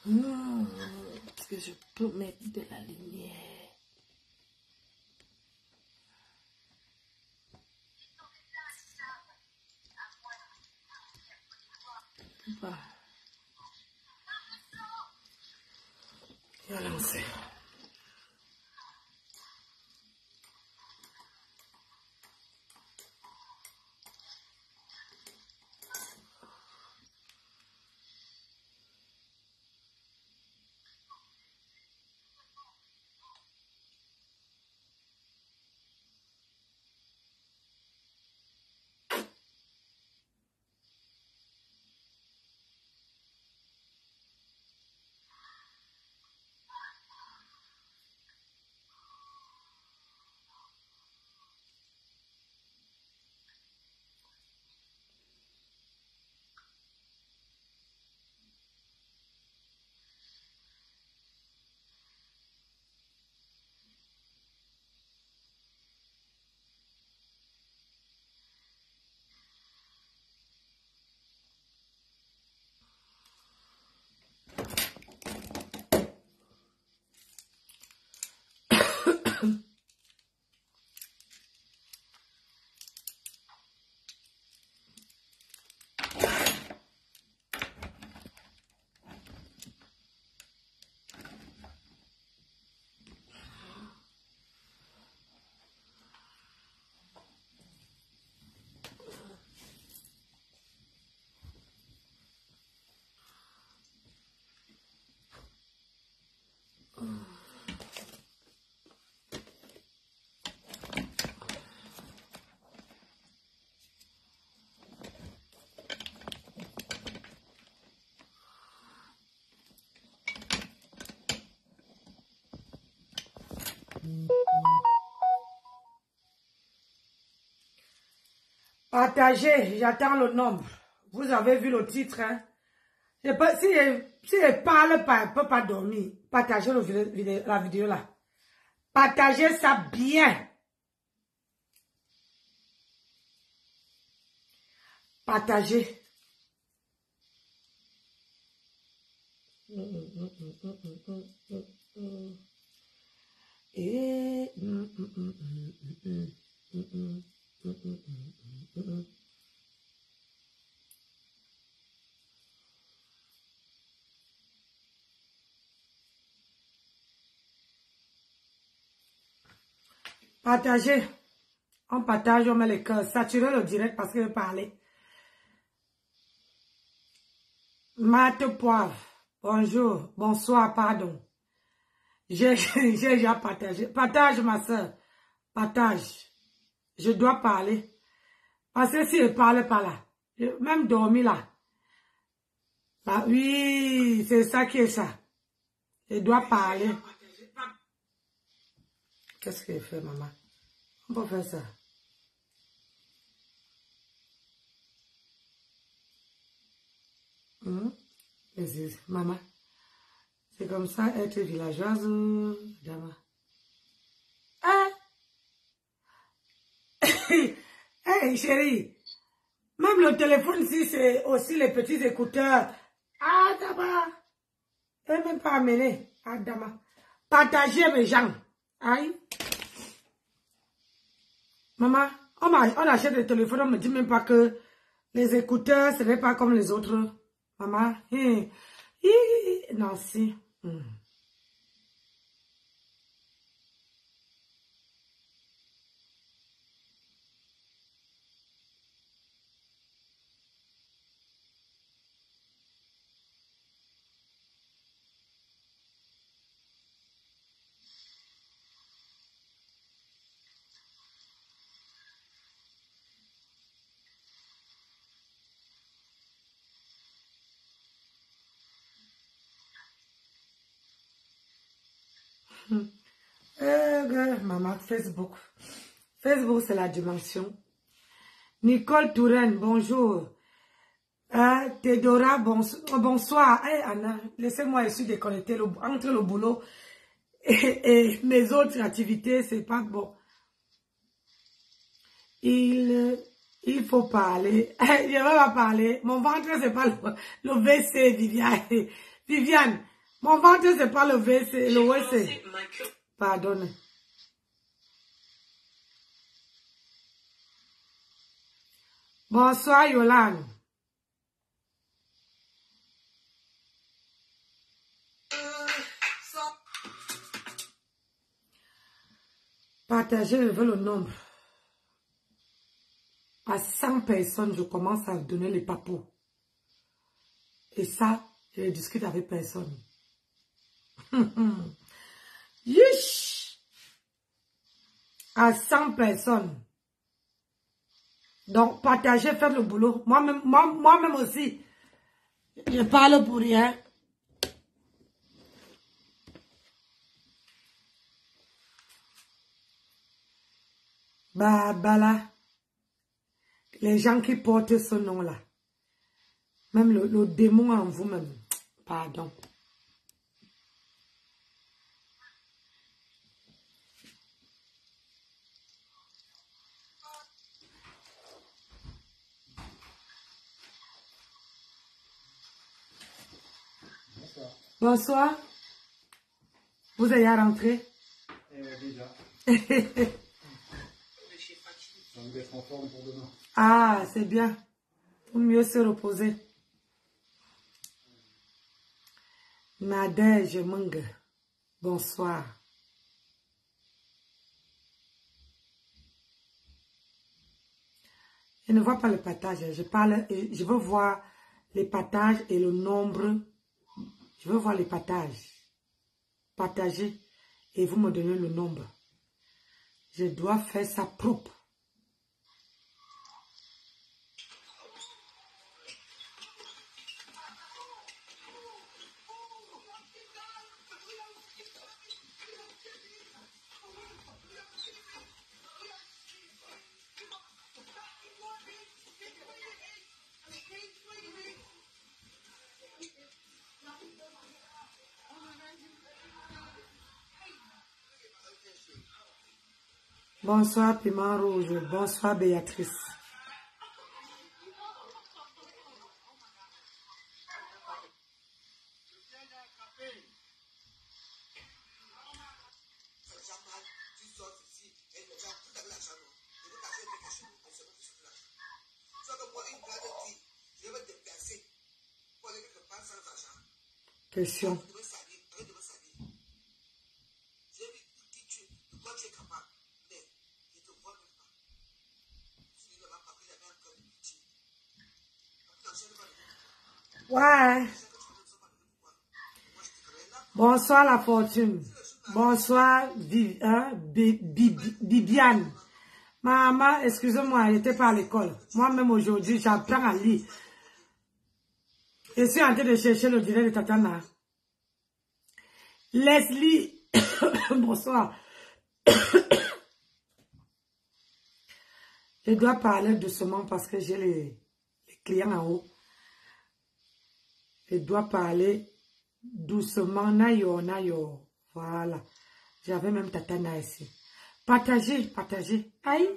Est-ce que je peux mettre de la lumière? Bah. Je vais lancer. Partagez, j'attends le nombre. Vous avez vu le titre, hein? Je sais pas, si elle parle pas, elle ne peut pas dormir. Partagez la vidéo là. Partagez ça bien. Partagez. Partagez. On partage, on met les cœurs. Saturez le direct parce qu'il veut parler. Marthe Poivre. Bonjour. Bonsoir, pardon. J'ai déjà partagé. Partage, ma soeur. Partage. Je dois parler. Parce que si je ne parle pas là, même dormir là. Bah oui, c'est ça qui est ça. Je dois parler. Qu'est-ce qu'elle fait, maman? On peut faire ça. Maman, c'est comme ça être villageoise, dama. Hein? Hey, chérie, même le téléphone, si c'est aussi les petits écouteurs. Ah, dama. Elle n'est même pas amenée. Ah, dama. Partagez mes gens. Aïe. Maman, on achète des téléphones, on ne me dit même pas que les écouteurs, ce n'est pas comme les autres. Maman, non, si. Maman, Facebook. Facebook, c'est la dimension. Nicole Touraine, bonjour. Théodora, bonsoir. Hey, Anna, laissez-moi essayer de déconnecter entre le boulot et mes autres activités, c'est pas bon. Il faut parler. Je ne vais pas parler. Mon ventre, c'est pas le WC, Viviane. Viviane, Mon ventre, c'est pas le WC, le WC. Pardonne. Bonsoir, Yolande. Partagez le nombre. À 100 personnes, je commence à donner les papous. Et ça, je ne discute avec personne. Yish! À 100 personnes. Donc, partagez, faites le boulot. Moi-même aussi, je parle pour rien. Bah là, les gens qui portent ce nom-là, même le démon en vous-même, pardon. Bonsoir. Vous allez rentrer? Déjà. On va être en forme pour demain. Ah, c'est bien. Pour mieux se reposer. Nadège Mung. Bonsoir. Je ne vois pas le partage. Je veux voir les partages et le nombre. Je veux voir les partages. Partagez et vous me donnez le nombre. Je dois faire ça propre. Bonsoir Piment Rouge. Bonsoir Béatrice. Question. Ouais. Bonsoir la fortune. Bonsoir Bibiane. Maman, excusez-moi, elle n'était pas à l'école. Moi-même aujourd'hui, j'apprends à lire. Je suis en train de chercher le direct de Tatana. Leslie, bonsoir. Je dois parler doucement parce que j'ai les clients en haut. Je dois parler doucement. Nayo, nayo. Voilà. J'avais même Tatana ici. Partagez, partagez. Aïe.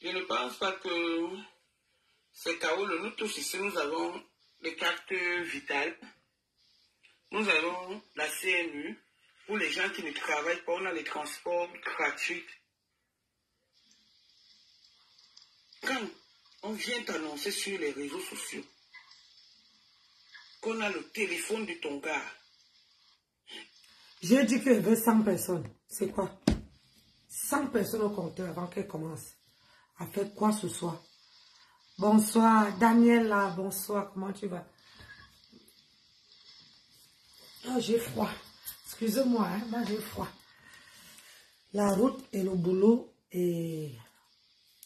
Je ne pense pas que c'est KO. Nous tous ici, nous avons les cartes vitales. Nous avons la CNU. Pour les gens qui ne travaillent pas, on a les transports gratuits. Quand on vient t'annoncer sur les réseaux sociaux qu'on a le téléphone de ton gars. J'ai dit qu'elle veut 100 personnes. C'est quoi? 100 personnes au compteur avant qu'elle commence à faire quoi ce soir. Bonsoir, Daniela. Bonsoir, comment tu vas? Oh, j'ai froid. Excusez-moi, hein, moi j'ai froid. La route et le boulot et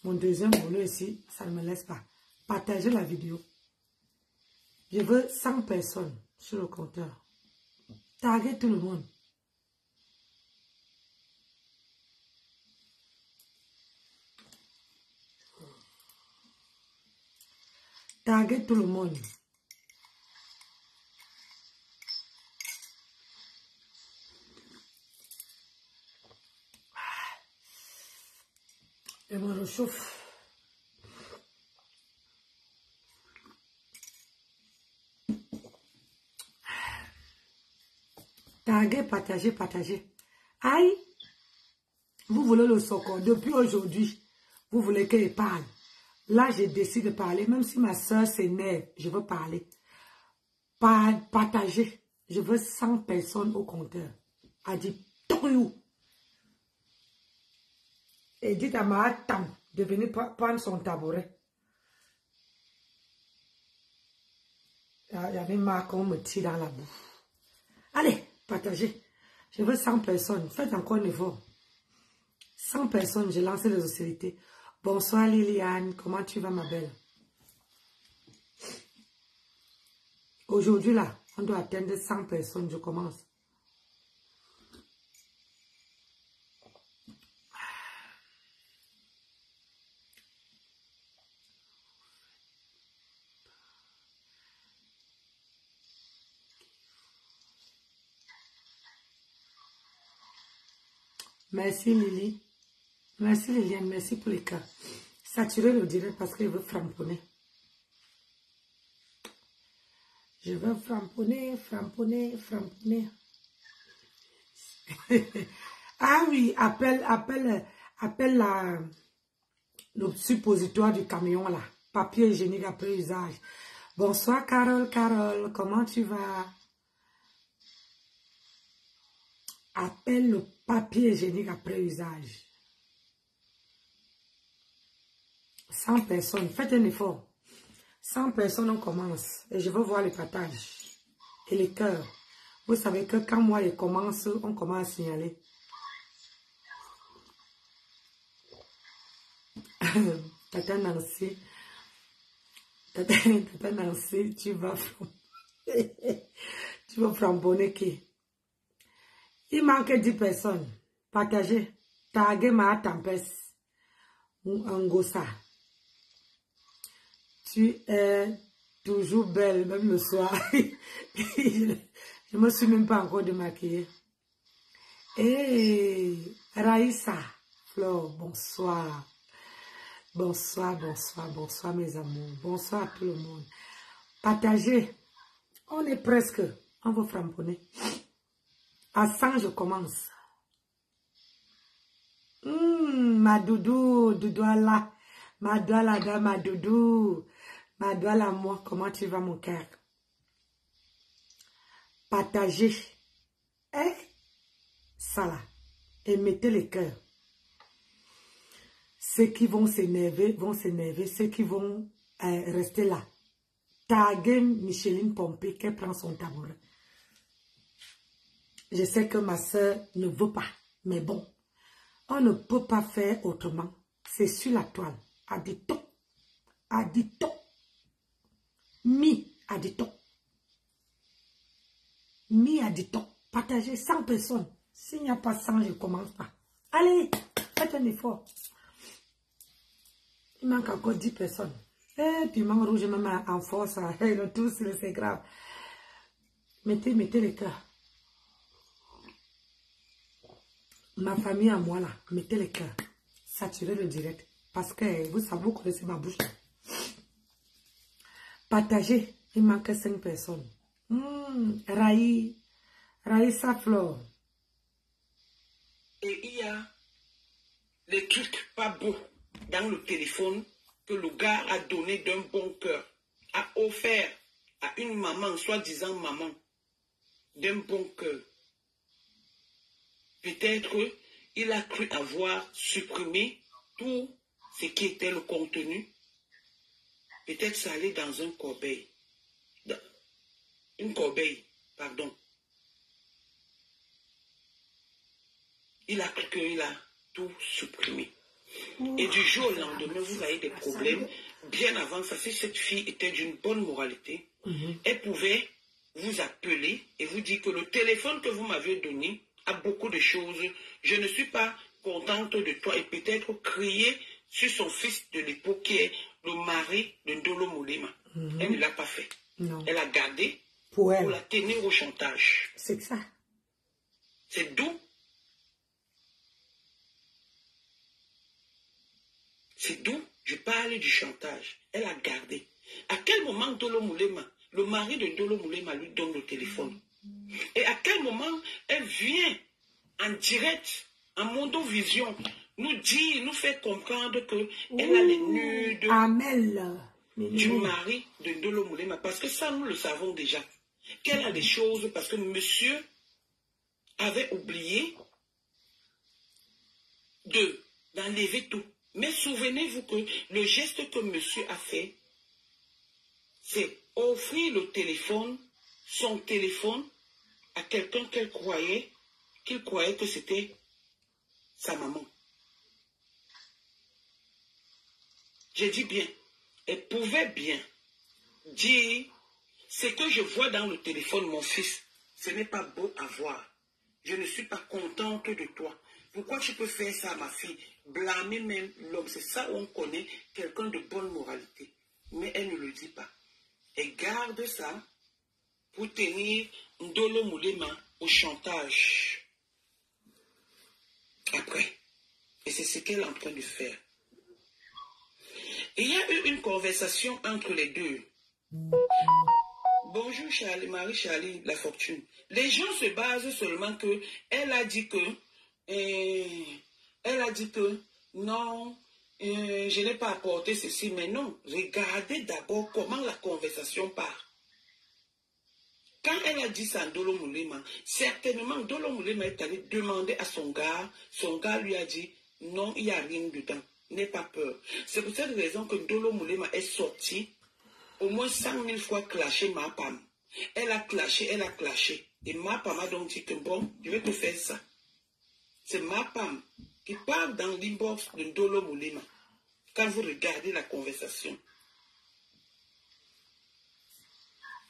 mon deuxième boulot ici, ça ne me laisse pas. Partagez la vidéo. Je veux 100 personnes sur le compteur. Taguez tout le monde. Taguez tout le monde. Je me réchauffe. Taguez, partagez, partagez. Aïe, vous voulez le socor. Depuis aujourd'hui, vous voulez qu'elle parle. Là, je décide de parler. Même si ma soeur s'énerve, je veux parler. Partager. Je veux 100 personnes au compteur. A dit, tout. Et dites à ma tante de venir prendre son tabouret. Il y avait marre qu'on me tire dans la bouffe. Allez, partagez. Je veux 100 personnes. Faites encore un effort. 100 personnes, j'ai lancé les hostilités. Bonsoir Liliane, comment tu vas ma belle? Aujourd'hui là, on doit atteindre 100 personnes, je commence. Merci Lily. Merci Liliane, merci pour les cas. Saturez le direct parce qu'il veut framponner. Je veux framponner, framponner, framponner. Ah oui, appelle le suppositoire du camion là. Papier hygiénique après usage. Bonsoir Carole, Carole, comment tu vas? Appelle le papier hygiénique après usage. 100 personnes, faites un effort. 100 personnes, on commence. Et je veux voir les partages. Et les cœurs. Vous savez que quand moi, je commence, on commence à signaler. Tata Nancy. Tata Nancy, tu vas framponner qui? Il manque 10 personnes. Partagez. Taguez ma tempête. Un gossa. Tu es toujours belle, même le soir. Je ne me suis même pas encore démaquillée. Et Raïssa, Flore, bonsoir. Bonsoir, bonsoir, bonsoir mes amours. Bonsoir à tout le monde. Partagez. On est presque. On va framponner. À 100, je commence. Ma doudou, doudou à la. Ma doua ma doudou. Ma doua la moi. Comment tu vas mon cœur? Partagez. Et ça là. Et mettez les cœurs. Ceux qui vont s'énerver, ceux qui vont rester là. Taguez Micheline Pompé, qu'elle prend son tabouret. Je sais que ma soeur ne veut pas, mais bon, on ne peut pas faire autrement. C'est sur la toile. Adito. Adito. Mi adito. Mi adito. Partagez 100 personnes. S'il n'y a pas 100, je ne commence pas. Allez, faites un effort. Il manque encore 10 personnes. Et piment rouge, même en force. Le tout, c'est grave. Mettez les cœurs. Ma famille à moi là, mettez les cœurs. Saturez le direct. Parce que vous savez, vous connaissez ma bouche. Partagez. Il manque 5 personnes. Raïssa Flore. Et il y a des trucs pas beaux dans le téléphone que le gars a donné d'un bon cœur, a offert à une maman, soi-disant maman, d'un bon cœur. Peut-être il a cru avoir supprimé tout ce qui était le contenu. Peut-être ça allait dans une corbeille. Une corbeille, pardon. Il a cru qu'il a tout supprimé. Et du jour au lendemain, vous avez des problèmes. Bien avant ça, si cette fille était d'une bonne moralité, elle pouvait vous appeler et vous dire que le téléphone que vous m'avez donné a beaucoup de choses. Je ne suis pas contente de toi et peut-être crier sur son fils de l'époque qui est le mari de Ndolo Moulema. Elle ne l'a pas fait. Non. Elle a gardé Pour la tenir au chantage. C'est ça. C'est d'où? C'est d'où je parle du chantage. Elle a gardé. À quel moment Ndolo Moulema, le mari de Ndolo Moulema, lui donne le téléphone? Et à quel moment elle vient en direct, en Mondovision, nous dire, nous fait comprendre qu'elle a les nudes du mari de Ndolo Moulema. Parce que ça, nous le savons déjà. Qu'elle a des choses, parce que monsieur avait oublié d'enlever tout. Mais souvenez-vous que le geste que monsieur a fait, c'est offrir le téléphone, son téléphone, à quelqu'un qu'il croyait que c'était sa maman. J'ai dit bien, elle pouvait bien dire, ce que je vois dans le téléphone, mon fils, ce n'est pas beau à voir. Je ne suis pas contente de toi. Pourquoi tu peux faire ça à ma fille? Blâmer même l'homme, c'est ça où on connaît quelqu'un de bonne moralité. Mais elle ne le dit pas. Elle garde ça pour tenir Ndolo Moulema au chantage. Après. Et c'est ce qu'elle est en train de faire. Et il y a eu une conversation entre les deux. Bonjour Charlie, Marie-Charlie, la fortune. Les gens se basent seulement que elle a dit que non, je n'ai pas apporté ceci, mais non. Regardez d'abord comment la conversation part. Quand elle a dit ça à Ndolo Moulema, certainement Ndolo Moulema est allé demander à son gars lui a dit non, il n'y a rien dedans, n'aie pas peur. C'est pour cette raison que Ndolo Moulema est sorti au moins 100 000 fois clasher Mapam. Elle a clashé. Et Mapam a donc dit que bon, je vais te faire ça. C'est Mapam qui parle dans l'inbox de Ndolo Moulema. Quand vous regardez la conversation,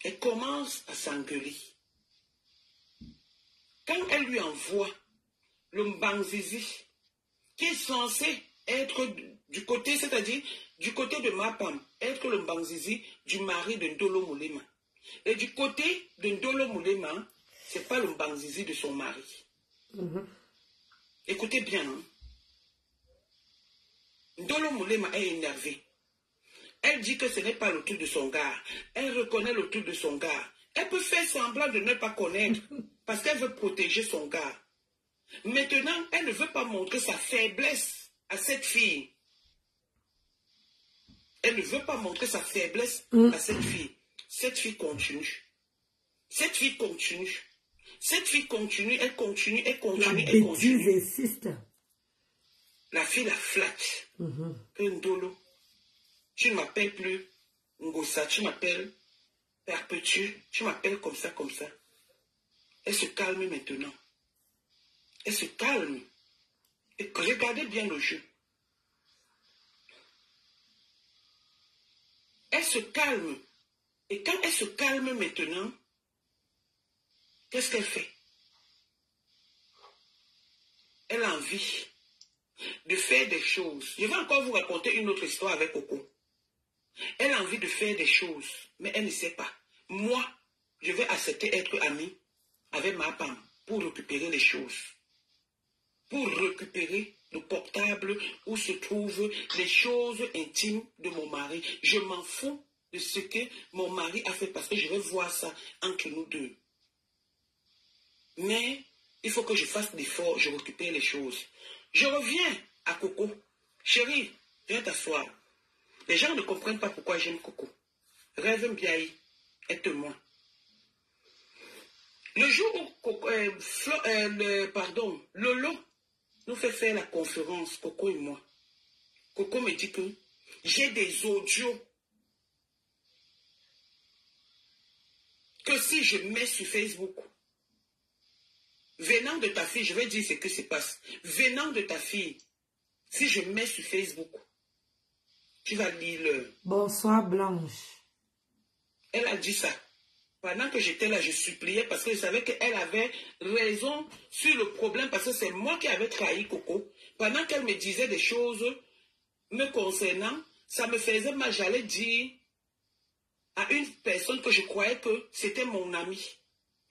elle commence à s'engueuler. Quand elle lui envoie le Mbanzizi, qui est censé être du côté, c'est-à-dire du côté de Mapam, être le Mbanzizi du mari de Ndolo Moulema. Et du côté de Ndolo Moulema, ce n'est pas le Mbanzizi de son mari. Écoutez bien. Hein? Ndolo Moulema est énervé. Elle dit que ce n'est pas le truc de son gars. Elle reconnaît le truc de son gars. Elle peut faire semblant de ne pas connaître parce qu'elle veut protéger son gars. Maintenant, elle ne veut pas montrer sa faiblesse à cette fille. Elle ne veut pas montrer sa faiblesse à cette fille. Cette fille continue. Cette fille continue. Cette fille continue, elle continue, elle continue, elle continue. La fille la flatte. Ndolo. Tu ne m'appelles plus Ngosa, tu m'appelles Perpétue, tu m'appelles comme ça, comme ça. Elle se calme maintenant. Elle se calme. Et regardez bien le jeu. Elle se calme. Et quand elle se calme maintenant, qu'est-ce qu'elle fait? Elle a envie de faire des choses. Je vais encore vous raconter une autre histoire avec Coco. Elle a envie de faire des choses, mais elle ne sait pas. Moi, je vais accepter être amie avec ma femme pour récupérer les choses. Pour récupérer le portable où se trouvent les choses intimes de mon mari. Je m'en fous de ce que mon mari a fait parce que je vais voir ça entre nous deux. Mais il faut que je fasse l'effort, je récupère les choses. Je reviens à Coco. Chérie, viens t'asseoir. Les gens ne comprennent pas pourquoi j'aime Coco. Rêve Mbiaï, aide-moi. Le jour où Lolo nous fait faire la conférence, Coco et moi, Coco me dit que j'ai des audios que si je mets sur Facebook, venant de ta fille, je vais dire ce que se passe. Venant de ta fille, si je mets sur Facebook, tu vas lire le... Bonsoir Blanche. Elle a dit ça. Pendant que j'étais là, je suppliais parce que je savais qu'elle avait raison sur le problème parce que c'est moi qui avais trahi Coco. Pendant qu'elle me disait des choses me concernant, ça me faisait mal. J'allais dire à une personne que je croyais que c'était mon ami.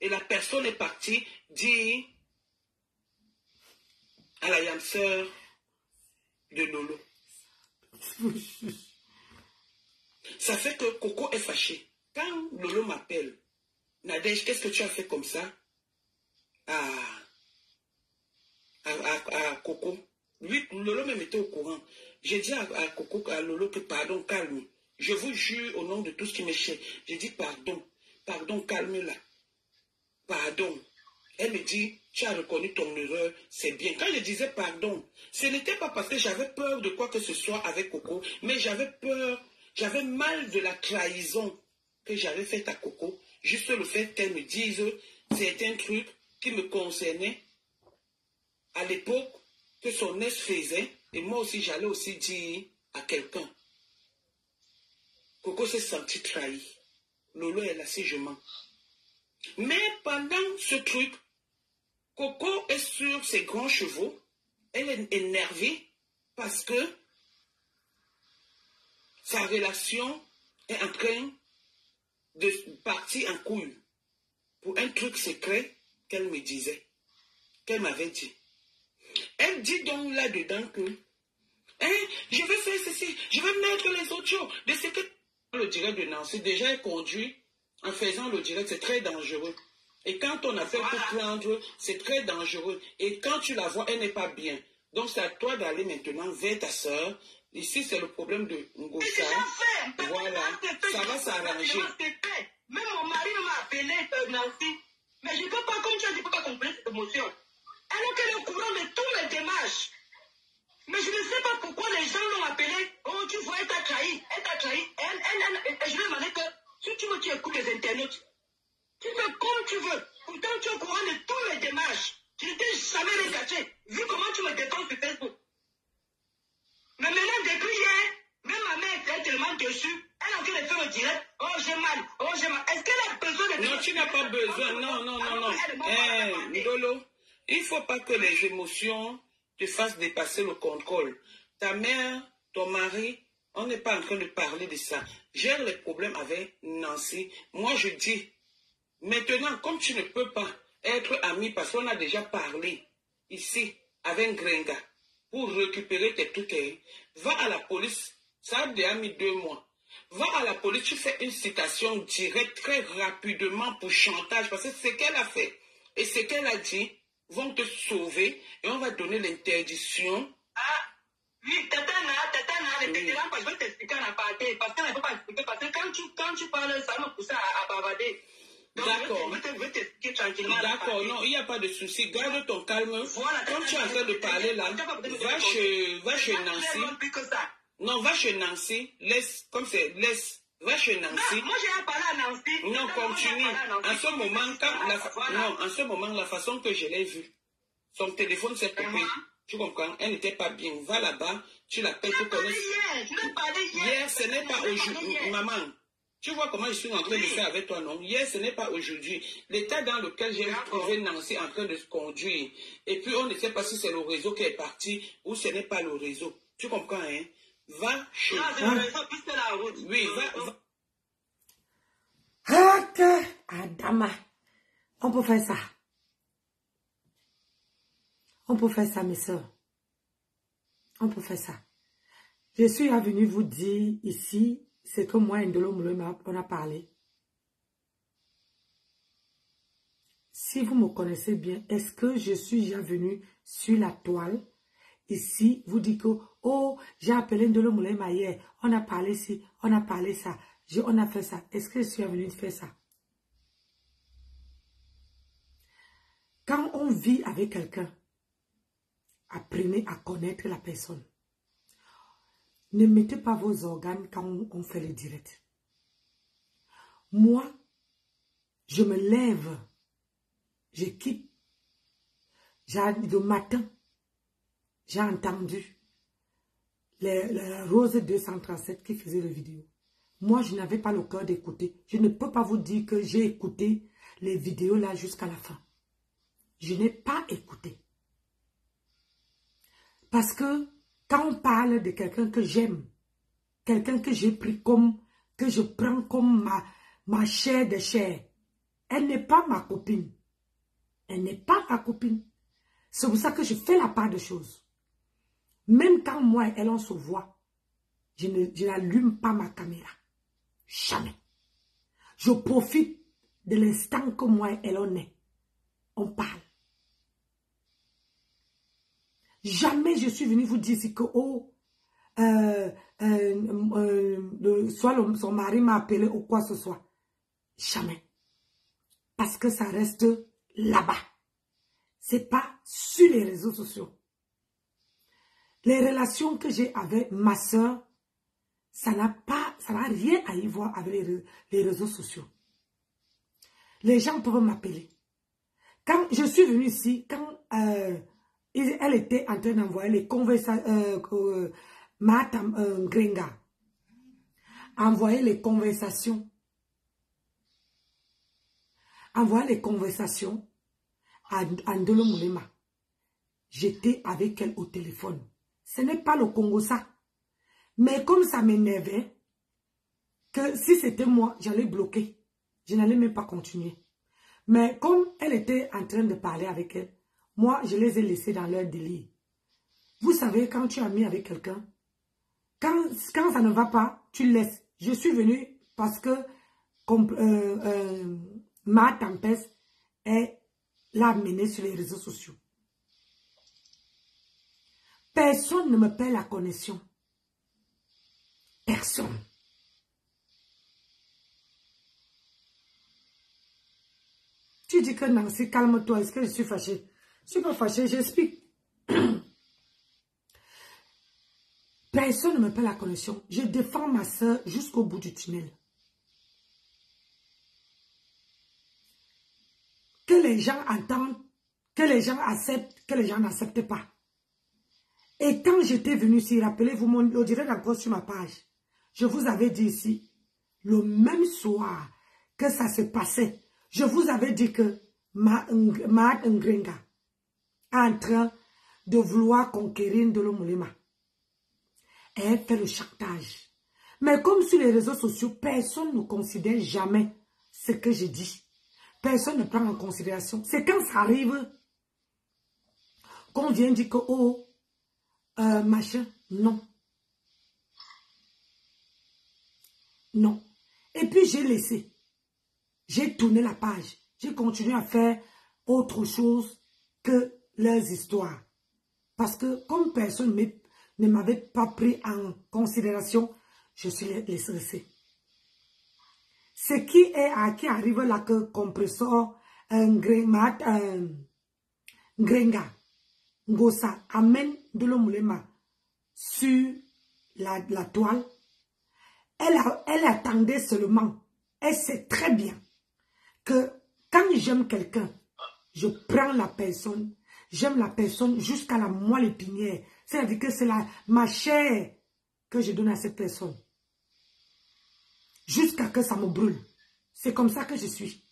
Et la personne est partie dire à la yamseur de Lolo. Ça fait que Coco est fâché. Quand Lolo m'appelle, Nadège, qu'est-ce que tu as fait comme ça à Coco? Lui, Lolo me mettait au courant. J'ai dit à Coco, à Lolo que pardon, calme. Je vous jure au nom de tout ce qui me chère. J'ai dit pardon, pardon, calme-la. Pardon. Elle me dit, tu as reconnu ton erreur, c'est bien. Quand je disais pardon, ce n'était pas parce que j'avais peur de quoi que ce soit avec Coco, mais j'avais peur, j'avais mal de la trahison que j'avais faite à Coco. Juste le fait qu'elle me dise certains trucs qui me concernaient à l'époque, que son ex faisait, et moi aussi j'allais aussi dire à quelqu'un. Coco s'est senti trahi. Lolo est là, si je mens. Mais pendant ce truc, Coco est sur ses grands chevaux. Elle est énervée parce que sa relation est en train de partir en couille pour un truc secret qu'elle me disait, qu'elle m'avait dit. Elle dit donc là-dedans que je vais faire ceci, je vais mettre les autres choses. De ce que le direct de Nancy, déjà elle conduit en faisant le direct, c'est très dangereux. Et quand on a fait pour prendre, c'est très dangereux. Et quand tu la vois, elle n'est pas bien. Donc c'est à toi d'aller maintenant vers ta soeur. Ici, c'est le problème de Ngosa. Voilà, ça va s'arranger. Même mon mari m'a appelé, Nancy. Mais je ne peux pas, comme tu as dit, je ne peux pas comprendre cette émotion. Alors qu'elle est au courant de tous mes démarches. Mais je ne sais pas pourquoi les gens l'ont appelé. Oh, tu vois, elle t'a trahi. Elle t'a trahi. Je lui ai demandé que si tu veux, tu écoutes les internautes. Tu fais comme tu veux. Pourtant, tu es au courant de tous mes démarches. Je ne t'ai jamais rien caché. Vu comment tu me défends sur Facebook. Mais maintenant, depuis hier, même ma mère est tellement dessus. Elle est en train de faire le direct. Oh, j'ai mal. Oh, j'ai mal. Est-ce qu'elle a besoin de... Non, tu n'as pas besoin. Non. Ndolo, il ne faut pas que les émotions te fassent dépasser le contrôle. Ta mère, ton mari, on n'est pas en train de parler de ça. Gère les problèmes avec Nancy. Moi, je dis, maintenant, comme tu ne peux pas être ami, parce qu'on a déjà parlé ici avec Grenga, pour récupérer tes trucs, va à la police. Ça a déjà mis 2 mois. Va à la police, tu fais une citation directe très rapidement pour chantage, parce que ce qu'elle a fait et ce qu'elle a dit vont te sauver et on va donner l'interdiction. Ah, oui, Tatana, les vétérans, je vais t'expliquer en aparté, parce qu'elle ne peut pas expliquer, parce que quand tu parles, ça me pousse à bavarder. D'accord. D'accord, non, il n'y a pas de souci. Garde ton calme. Voilà, quand tu es en train de parler là, va chez Nancy. Non, va chez Nancy. Va chez Nancy. Non, moi j'ai parlé à Nancy. Non, continue. En ce moment, la façon que je l'ai vue, son téléphone s'est coupé. Tu comprends? Elle n'était pas bien. Va là-bas, tu l'appelles, tu connais. Hier, ce n'est pas aujourd'hui. Maman. Tu vois comment je suis en train de faire avec toi, non? Hier, ce n'est pas aujourd'hui. L'état dans lequel j'ai trouvé Nancy en train de se conduire. Et puis, on ne sait pas si c'est le réseau qui est parti ou ce n'est pas le réseau. Tu comprends, hein? Va chez... Non, c'est le réseau, puis c'est la route. Oui, va... Ok, Adama. On peut faire ça. On peut faire ça, mes soeurs. On peut faire ça. Je suis venue vous dire ici... C'est que moi, Ndolo Moulema, on a parlé. Si vous me connaissez bien, est-ce que je suis déjà venue sur la toile? Ici, vous dites que, oh, j'ai appelé Ndolo Moulema hier. On a parlé ci, on a parlé ça. On a fait ça. Est-ce que je suis venue faire ça? Quand on vit avec quelqu'un, apprenez à connaître la personne. Ne mettez pas vos organes quand on fait le direct. Moi, je me lève, je quitte. Le matin, j'ai entendu la Rose 237 qui faisait la vidéo. Moi, je n'avais pas le cœur d'écouter. Je ne peux pas vous dire que j'ai écouté les vidéos là jusqu'à la fin. Je n'ai pas écouté. Parce que quand on parle de quelqu'un que j'aime, quelqu'un que j'ai pris comme, que je prends comme ma chair de chair, elle n'est pas ma copine. Elle n'est pas ma copine. C'est pour ça que je fais la part de choses. Même quand moi et elle on se voit, je n'allume pas ma caméra. Jamais. Je profite de l'instant que moi et elle on est, on parle. Jamais je suis venue vous dire que, oh, soit son mari m'a appelé ou quoi que ce soit. Jamais. Parce que ça reste là-bas. C'est pas sur les réseaux sociaux. Les relations que j'ai avec ma soeur, ça n'a rien à y voir avec les réseaux sociaux. Les gens peuvent m'appeler. Quand je suis venue ici, quand elle était en train d'envoyer les conversations, Madame Grenga envoyait les conversations. Envoyait les conversations à Ndolo Moulema. J'étais avec elle au téléphone. Ce n'est pas le Congo ça. Mais comme ça m'énervait, que si c'était moi, j'allais bloquer. Je n'allais même pas continuer. Mais comme elle était en train de parler avec elle, moi, je les ai laissés dans leur délire. Vous savez, quand tu es ami avec quelqu'un, quand ça ne va pas, tu laisses. Je suis venue parce que ma tempête l'a amenée sur les réseaux sociaux. Personne ne me paie la connexion. Personne. Tu dis que Nancy, calme-toi. Est-ce que je suis fâchée? Je ne suis pas fâchée, j'explique. Personne ne me paie la connexion. Je défends ma soeur jusqu'au bout du tunnel. Que les gens entendent, que les gens acceptent, que les gens n'acceptent pas. Et quand j'étais venue ici, rappelez-vous, on dirait encore sur ma page, je vous avais dit ici, le même soir que ça se passait, je vous avais dit que Ma Ngrenga est en train de vouloir conquérir Ndolo Moulema. Elle fait le chantage. Mais comme sur les réseaux sociaux, personne ne considère jamais ce que je dis. Personne ne prend en considération. C'est quand ça arrive qu'on vient dire que, oh, machin, non. Non. Et puis j'ai laissé. J'ai tourné la page. J'ai continué à faire autre chose que leurs histoires. Parce que comme personne ne m'avait pas pris en considération, je suis laissé. Ce qui arrive là que compresseur Ngrenga Ngosa amène Ndolo Moulema sur la toile. Elle attendait seulement. Elle sait très bien que quand j'aime quelqu'un, je prends la personne, j'aime la personne jusqu'à la moelle épinière. C'est-à-dire que c'est ma chair que je donne à cette personne. Jusqu'à que ça me brûle. C'est comme ça que je suis.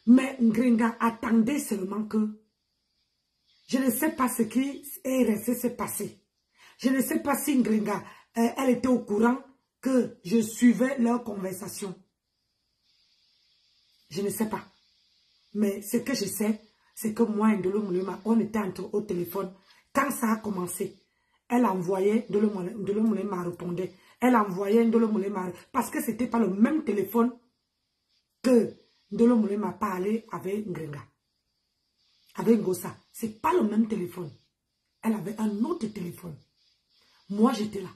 Mais Ngrenga attendait seulement que je ne sais pas ce qui est resté se passer. Je ne sais pas si Ngrenga, elle était au courant que je suivais leur conversation. Je ne sais pas. Mais ce que je sais, c'est que moi et Ndolo Moulema, on était au téléphone. Quand ça a commencé, elle envoyait, Ndolo Moulema répondait. Elle envoyait Ndolo Moulema, parce que ce n'était pas le même téléphone que Ndolo Moulema parlait avec Ngrenga. Avec Ngosa. Ce n'est pas le même téléphone. Elle avait un autre téléphone. Moi, j'étais là.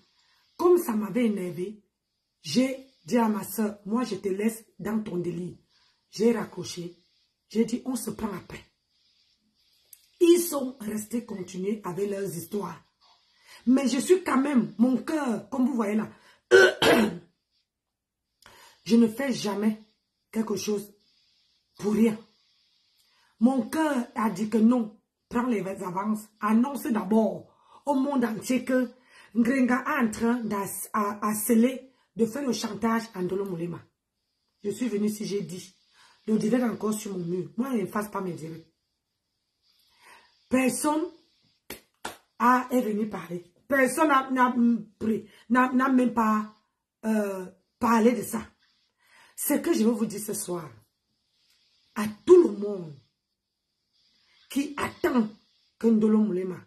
Comme ça m'avait énervé, j'ai dit à ma soeur, moi, je te laisse dans ton délire. J'ai raccroché. J'ai dit, on se prend après. Ils sont restés continuer avec leurs histoires. Mais je suis quand même, mon cœur, comme vous voyez là, je ne fais jamais quelque chose pour rien. Mon cœur a dit que non, prends les avances, annonce d'abord au monde entier que Ngrenga est en train d'harceler, de faire le chantage à Ndolo Moulema. Je suis venu ici, j'ai dit. Le direct encore sur mon mur. Moi, je ne fasse pas mes directs. Personne est venu parler. Personne n'a même pas parlé de ça. Ce que je veux vous dire ce soir, à tout le monde qui attend que Ndolo Moulema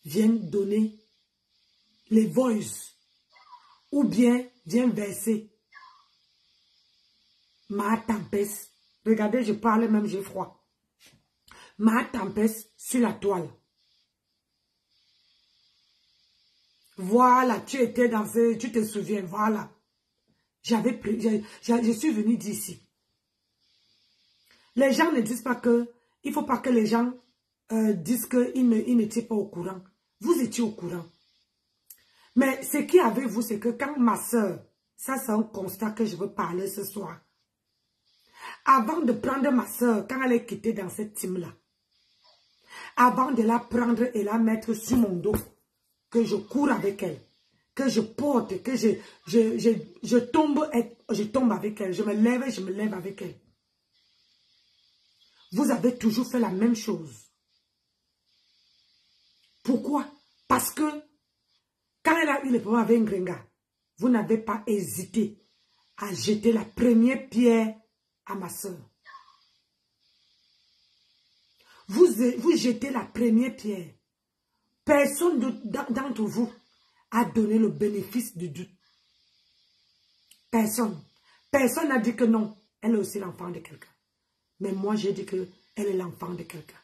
vienne donner les voices ou bien vienne verser Ma tempête. Regardez, je parle même, j'ai froid. Ma tempête sur la toile. Voilà, tu étais dans ce... Tu te souviens, voilà. Je suis venu d'ici. Les gens ne disent pas que... Il ne faut pas que les gens disent qu'ils n'étaient pas au courant. Vous étiez au courant. Mais ce qui est avec vous, c'est que quand ma soeur... Ça, c'est un constat que je veux parler ce soir. Avant de prendre ma soeur, quand elle est quittée dans cette team-là, avant de la prendre et la mettre sur mon dos, que je cours avec elle, que je porte, que je tombe avec elle, je me lève avec elle. Vous avez toujours fait la même chose. Pourquoi? Parce que quand elle a eu le problème avec Ngrenga, vous n'avez pas hésité à jeter la première pierre à ma soeur. Vous jetez la première pierre. Personne d'entre vous a donné le bénéfice du doute. Personne. Personne n'a dit que non, elle est aussi l'enfant de quelqu'un. Mais moi, j'ai dit qu'elle est l'enfant de quelqu'un.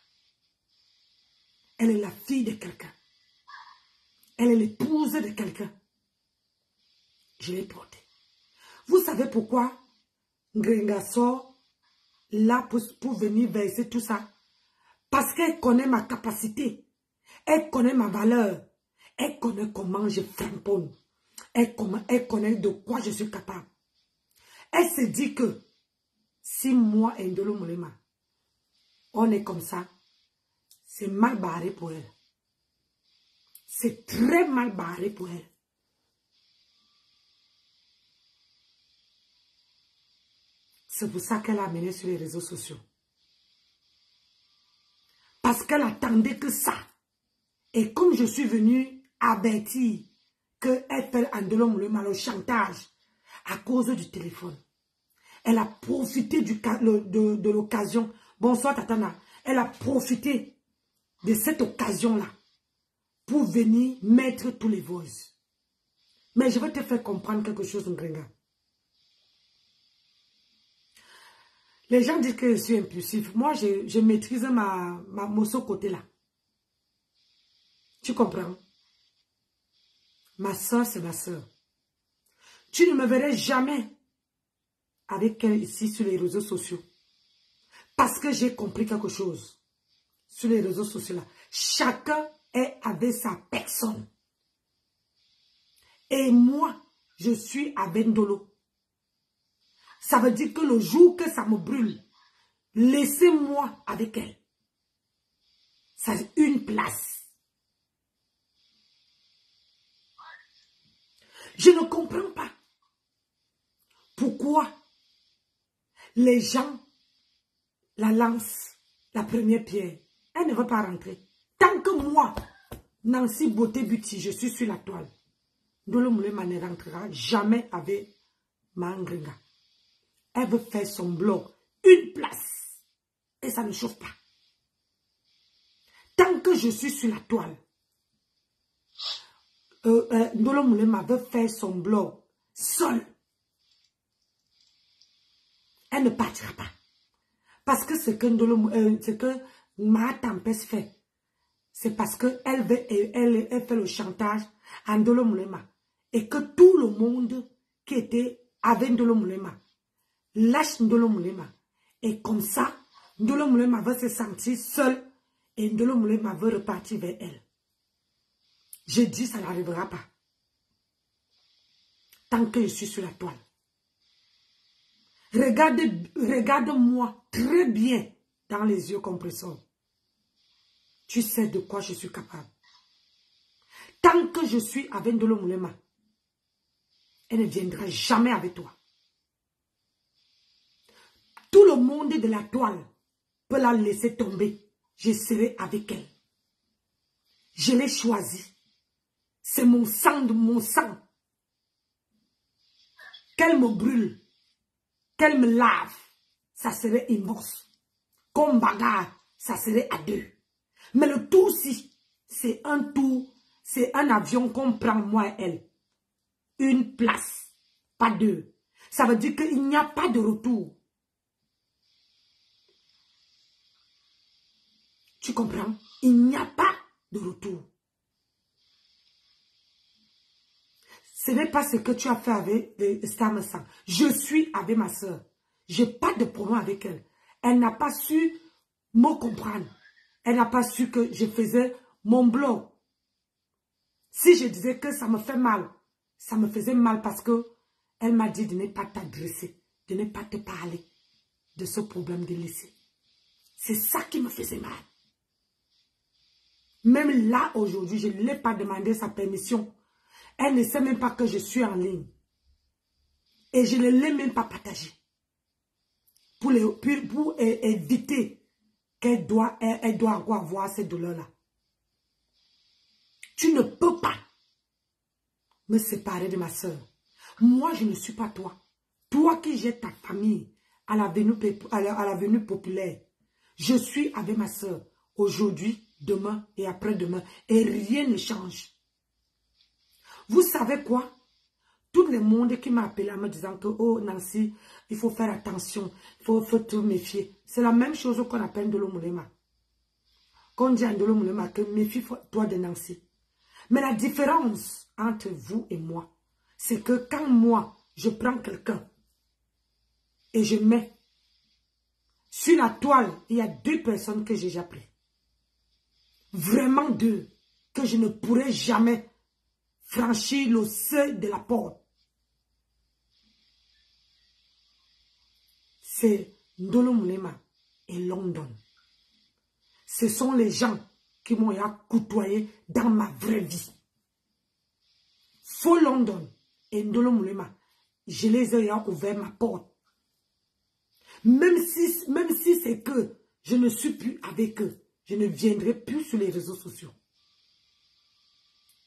Elle est la fille de quelqu'un. Elle est l'épouse de quelqu'un. Je l'ai portée. Vous savez pourquoi Ngrenga sort là pour venir verser tout ça? Parce qu'elle connaît ma capacité. Elle connaît ma valeur. Elle connaît comment je framponne. Elle connaît de quoi je suis capable. Elle se dit que si moi et Ndolo Moulema, on est comme ça, c'est mal barré pour elle. C'est très mal barré pour elle. C'est pour ça qu'elle a amené sur les réseaux sociaux. Parce qu'elle attendait que ça. Et comme je suis venue avertir qu'elle fait Ndolo Moulema le chantage à cause du téléphone, elle a profité de l'occasion. Bonsoir Tatana. Elle a profité de cette occasion-là pour venir mettre tous les voices. Mais je vais te faire comprendre quelque chose, Ngrenga. Les gens disent que je suis impulsif. Moi, je maîtrise mon ce côté-là. Tu comprends? Ma soeur, c'est ma soeur. Tu ne me verrais jamais avec elle ici sur les réseaux sociaux. Parce que j'ai compris quelque chose. Sur les réseaux sociaux là. Chacun est avec sa personne. Et moi, je suis avec Ndolo. Ça veut dire que le jour que ça me brûle, laissez-moi avec elle. Ça c'est une place. Je ne comprends pas pourquoi les gens la lancent la première pierre. Elle ne veut pas rentrer. Tant que moi, Nancy Beauté Beauty, je suis sur la toile, Ndolo Moulema ne rentrera jamais avec ma Ngrenga. Elle veut faire son blog, une place. Et ça ne chauffe pas. Tant que je suis sur la toile, Ndolo Moulema veut faire son blog seul. Elle ne partira pas. Parce que ce que ma tempête fait, c'est parce qu'elle fait le chantage à Ndolo Moulema. Et que tout le monde qui était avec Ndolo Moulema lâche Ndolo Moulema. Et comme ça, Ndolo Moulema va se sentir seul et Ndolo Moulema veut repartir vers elle. Je dis, ça n'arrivera pas. Tant que je suis sur la toile. Regarde-moi très bien dans les yeux compresseurs. Tu sais de quoi je suis capable. Tant que je suis avec Ndolo Moulema, elle ne viendra jamais avec toi. Tout le monde de la toile peut la laisser tomber. Je serai avec elle. Je l'ai choisie. C'est mon sang de mon sang. Qu'elle me brûle, qu'elle me lave, ça serait immense. Comme bagarre, ça serait à deux. Mais le tout aussi, c'est un tour, c'est un avion qu'on prend moi et elle. Une place, pas deux. ça veut dire qu'il n'y a pas de retour. Tu comprends? Il n'y a pas de retour. Ce n'est pas ce que tu as fait avec Stammerson. Je suis avec ma soeur. Je n'ai pas de problème avec elle. Elle n'a pas su me comprendre. Elle n'a pas su que je faisais mon blog. Si je disais que ça me fait mal, ça me faisait mal parce que elle m'a dit de ne pas t'adresser, de ne pas te parler de ce problème de laisser. C'est ça qui me faisait mal. Même là, aujourd'hui, je ne l'ai pas demandé sa permission. Elle ne sait même pas que je suis en ligne. Et je ne l'ai même pas partagé. Pour éviter qu'elle doit encore avoir cette douleur-là. Tu ne peux pas me séparer de ma soeur. Moi, je ne suis pas toi. Toi qui jettes ta famille à la venue populaire. Je suis avec ma soeur aujourd'hui, demain et après-demain. Et rien ne change. Vous savez quoi? Tout le monde qui m'a appelé en me disant que, oh Nancy, il faut faire attention, il faut te méfier. C'est la même chose qu'on appelle Ndolo Moulema. Qu'on dit à Ndolo Moulema que méfie-toi de Nancy. Mais la différence entre vous et moi, c'est que quand moi, je prends quelqu'un et je mets sur la toile, il y a 2 personnes que j'ai déjà pris. Vraiment 2, que je ne pourrai jamais franchir le seuil de la porte. C'est Ndolo Moulema et London. Ce sont les gens qui m'ont côtoyé dans ma vraie vie. Faux London et Ndolo Moulema, je les ai ouvert ma porte. Même si c'est que je ne suis plus avec eux, je ne viendrai plus sur les réseaux sociaux.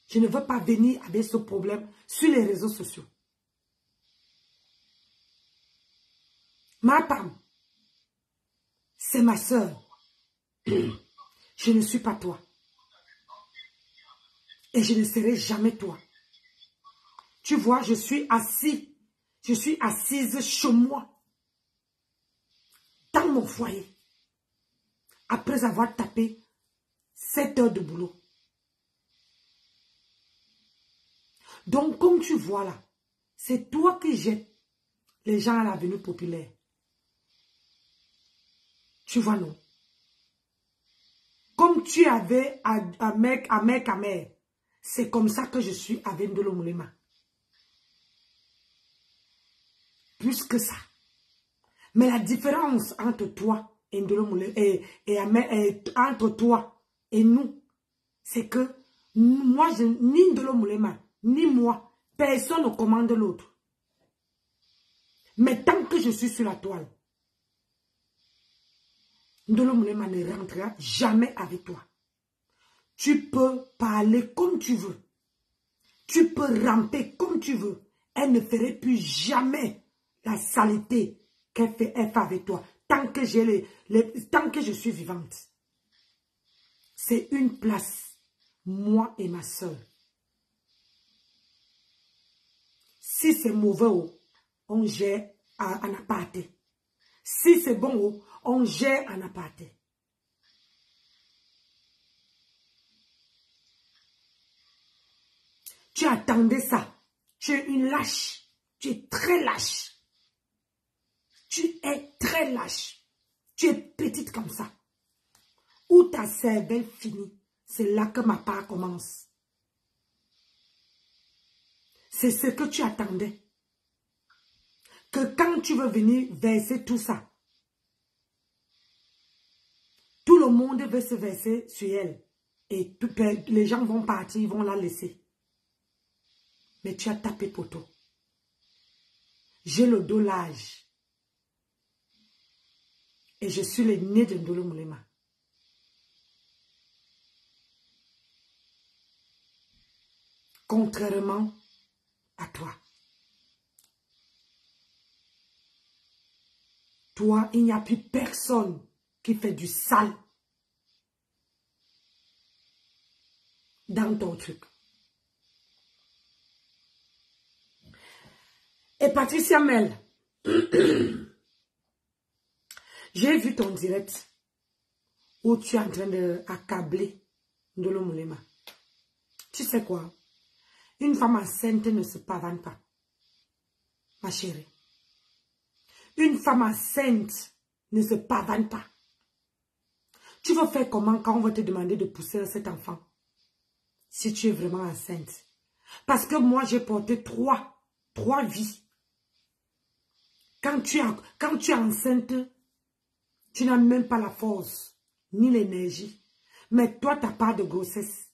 Je ne veux pas venir avec ce problème sur les réseaux sociaux. Ma femme, c'est ma soeur. Je ne suis pas toi. Et je ne serai jamais toi. Tu vois, je suis assise chez moi, dans mon foyer, après avoir tapé 7 heures de boulot. Donc, comme tu vois là, c'est toi qui jettes les gens à l'avenue populaire. Tu vois, non? Comme tu avais un mec à mère, c'est comme ça que je suis avec Ndolo Moulema. Plus que ça. Mais la différence entre toi et Ndolo Moulema, entre toi et nous, c'est que moi, ni Ndolo Moulema, ni moi, personne ne commande l'autre. Mais tant que je suis sur la toile, Ndolo Moulema ne rentrera jamais avec toi. Tu peux parler comme tu veux. Tu peux ramper comme tu veux. Elle ne ferait plus jamais la saleté qu'elle fait avec toi. Tant que je suis vivante. C'est une place. Moi et ma soeur. Si c'est mauvais, on gère en aparté. Si c'est bon, on gère en aparté. Tu attendais ça. Tu es une lâche. Tu es très lâche. Tu es très lâche. Tu es petite comme ça. Où ta cervelle finit, c'est là que ma part commence. C'est ce que tu attendais. Que quand tu veux venir verser tout ça, tout le monde veut se verser sur elle. Et les gens vont partir, ils vont la laisser. Mais tu as tapé poteau. J'ai le dos large. Et je suis le nez de Ndolo Moulema. Contrairement à toi. Toi, il n'y a plus personne qui fait du sale dans ton truc. Et Patricia Mel, j'ai vu ton direct où tu es en train d'accabler Ndolo Moulema. Tu sais quoi? Une femme enceinte ne se pavane pas. Ma chérie. Une femme enceinte ne se pavane pas. Tu vas faire comment quand on va te demander de pousser cet enfant? Si tu es vraiment enceinte. Parce que moi, j'ai porté trois vies. Quand tu es enceinte, tu n'as même pas la force, ni l'énergie. Mais toi, tu n'as pas de grossesse.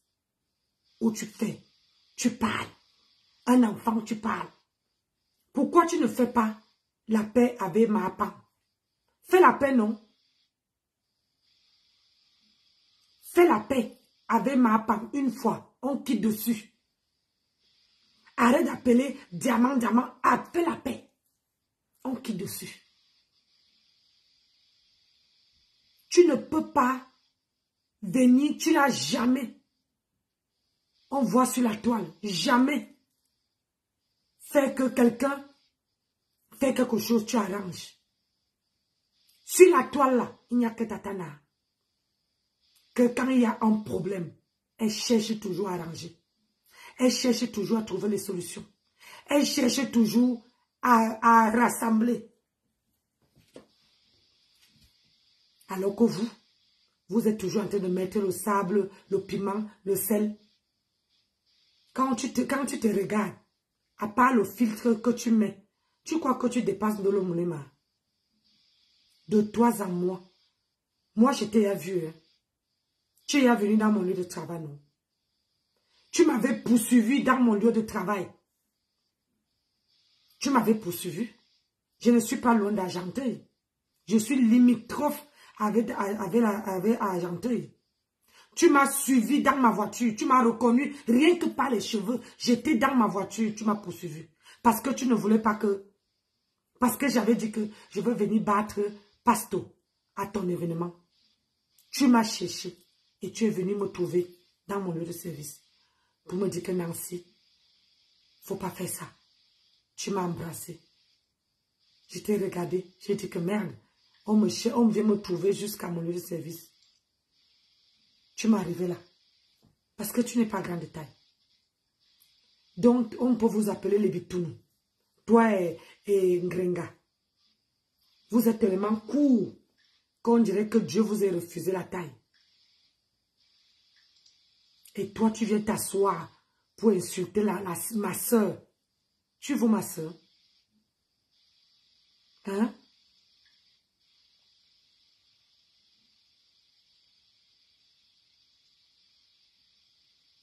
Où tu fais, tu parles. Un enfant, tu parles. Pourquoi tu ne fais pas la paix avec ma part? Fais la paix, non? Fais la paix avec ma part une fois. On quitte dessus. Arrête d'appeler diamant. Fais la paix. On quitte dessus. Tu ne peux pas venir, tu n'as jamais. On voit sur la toile, jamais. Fait que quelqu'un fait quelque chose, tu arranges. Sur la toile là, il n'y a que Tatana. Que quand il y a un problème, elle cherche toujours à arranger. Elle cherche toujours à trouver les solutions. Elle cherche toujours à rassembler. Alors que vous êtes toujours en train de mettre le sable, le piment, le sel. Quand tu te regardes, à part le filtre que tu mets, tu crois que tu dépasses Ndolo Moulema. De toi à moi. Moi, je t'ai vu. Hein. Tu es venu dans mon lieu de travail, non? Tu m'avais poursuivi dans mon lieu de travail. Tu m'avais poursuivi. Je ne suis pas loin d'Argenteuil. Je suis limitrophe avec Argenteuil. Tu m'as suivi dans ma voiture. Tu m'as reconnu rien que par les cheveux. J'étais dans ma voiture. Tu m'as poursuivi. Parce que tu ne voulais pas que... Parce que j'avais dit que je veux venir battre Pasto à ton événement. Tu m'as cherché. Et tu es venu me trouver dans mon lieu de service. Pour me dire que Nancy, faut pas faire ça. Tu m'as embrassé. Je t'ai regardé. J'ai dit que merde. On vient me trouver jusqu'à mon lieu de service. Tu m'es arrivé là. Parce que tu n'es pas grand de taille. Donc, on peut vous appeler les Bitouni. Toi et Ngrenga. Vous êtes tellement court qu'on dirait que Dieu vous a refusé la taille. Et toi, tu viens t'asseoir pour insulter ma soeur. Tu veux ma soeur? Hein?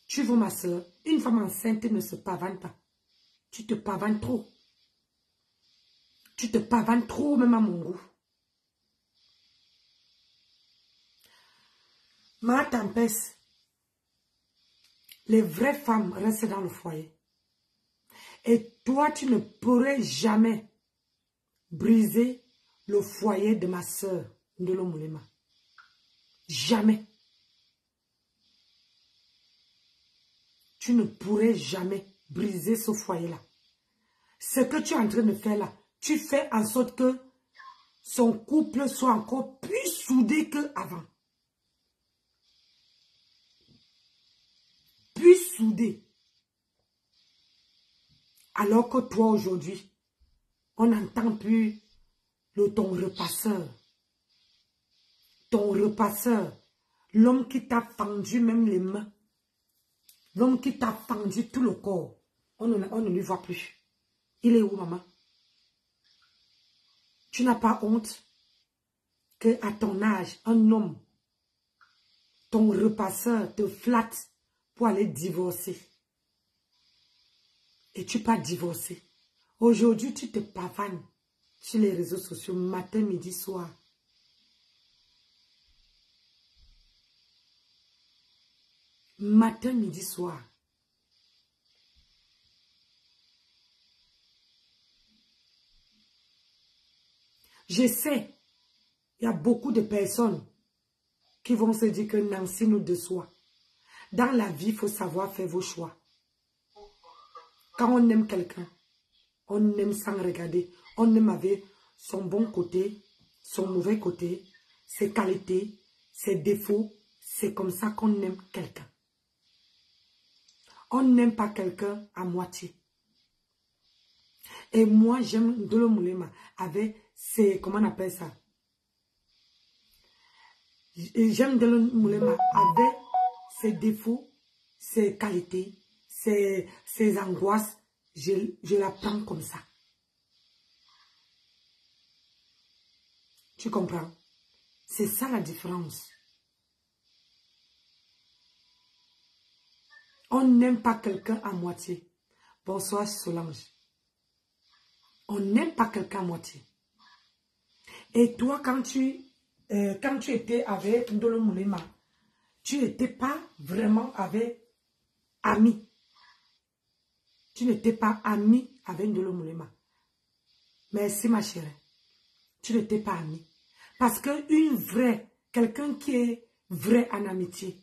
Tu veux ma soeur? Une femme enceinte ne se pavane pas. Tu te pavanes trop. Tu te pavanes trop même à mon goût. Ma tempête. Les vraies femmes restent dans le foyer. Et toi, tu ne pourrais jamais briser le foyer de ma soeur, Ndolo Moulema. Jamais. Tu ne pourrais jamais briser ce foyer-là. Ce que tu es en train de faire là, tu fais en sorte que son couple soit encore plus soudé qu'avant. Plus soudé. Alors que toi aujourd'hui, on n'entend plus ton repasseur. Ton repasseur. L'homme qui t'a fendu même les mains. L'homme qui t'a fendu tout le corps. On ne lui voit plus. Il est où, maman? Tu n'as pas honte qu'à ton âge, un homme, ton repasseur te flatte pour aller divorcer. Et tu pas divorcé. Aujourd'hui, tu te pavanes sur les réseaux sociaux, matin, midi, soir. Matin, midi, soir. Je sais, il y a beaucoup de personnes qui vont se dire que Nancy nous déçoit. Dans la vie, il faut savoir faire vos choix. Quand on aime quelqu'un, On aime sans regarder. On aime avec son bon côté, son mauvais côté, ses qualités, ses défauts. C'est comme ça qu'on aime quelqu'un. On n'aime pas quelqu'un à moitié. Et moi, j'aime Ndolo Moulema avec ses... Comment on appelle ça? J'aime Ndolo Moulema avec ses défauts, ses qualités, ses angoisses. Je la prends comme ça. Tu comprends? C'est ça la différence. On n'aime pas quelqu'un à moitié. Bonsoir Solange. On n'aime pas quelqu'un à moitié. Et toi, quand tu étais avec Ndolo Moulema, tu n'étais pas vraiment avec ami. Tu n'étais pas ami avec Ndolo Moulema. Merci ma chérie. Tu n'étais pas ami. Parce que quelqu'un qui est vrai en amitié,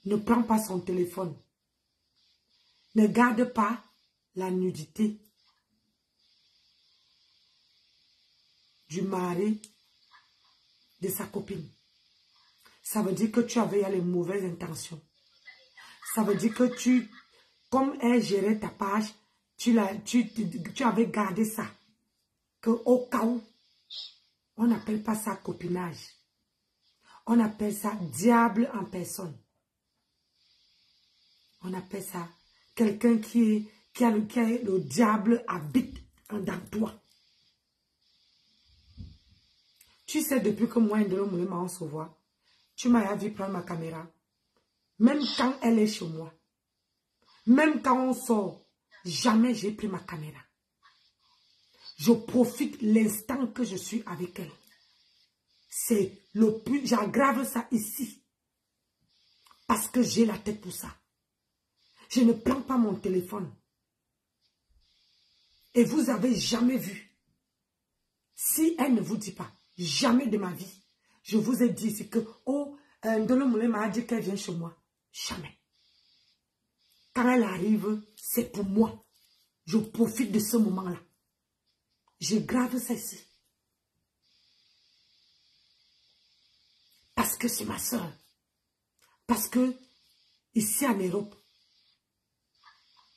ne prend pas son téléphone. Ne garde pas la nudité du mari de sa copine. Ça veut dire que tu avais les mauvaises intentions. Ça veut dire que comme elle gérait ta page, tu avais gardé ça. Que au cas où, on n'appelle pas ça copinage. On appelle ça diable en personne. On appelle ça quelqu'un qui a le diable habite dans toi. Tu sais, depuis que moi et Ndolo Moulema on se voit, tu m'as vu prendre ma caméra. Même quand elle est chez moi. Même quand on sort, jamais j'ai pris ma caméra. Je profite l'instant que je suis avec elle. C'est le plus... J'aggrave ça ici. Parce que j'ai la tête pour ça. Je ne prends pas mon téléphone. Et vous n'avez jamais vu. Si elle ne vous dit pas, jamais de ma vie, je vous ai dit, c'est que, oh, Ndolo Moulema a dit qu'elle vient chez moi. Jamais. Quand elle arrive, c'est pour moi. Je profite de ce moment-là. Je grave ça ici. Parce que c'est ma soeur. Parce que, ici en Europe,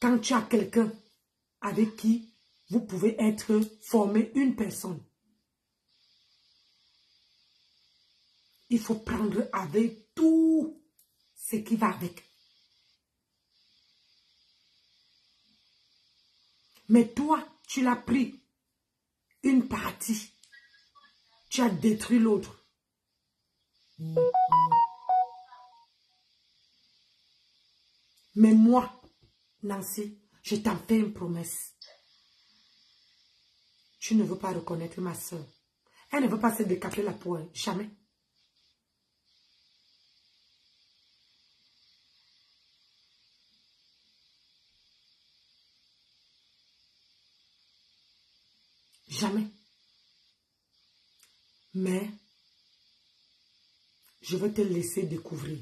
quand tu as quelqu'un avec qui vous pouvez former une personne, il faut prendre avec tout ce qui va avec. Mais toi, tu l'as pris une partie. Tu as détruit l'autre. Mais moi, Nancy, je t'en fais une promesse. Tu ne veux pas reconnaître ma soeur. Elle ne veut pas se décaper la peau. Jamais. Jamais. Mais, je veux te laisser découvrir.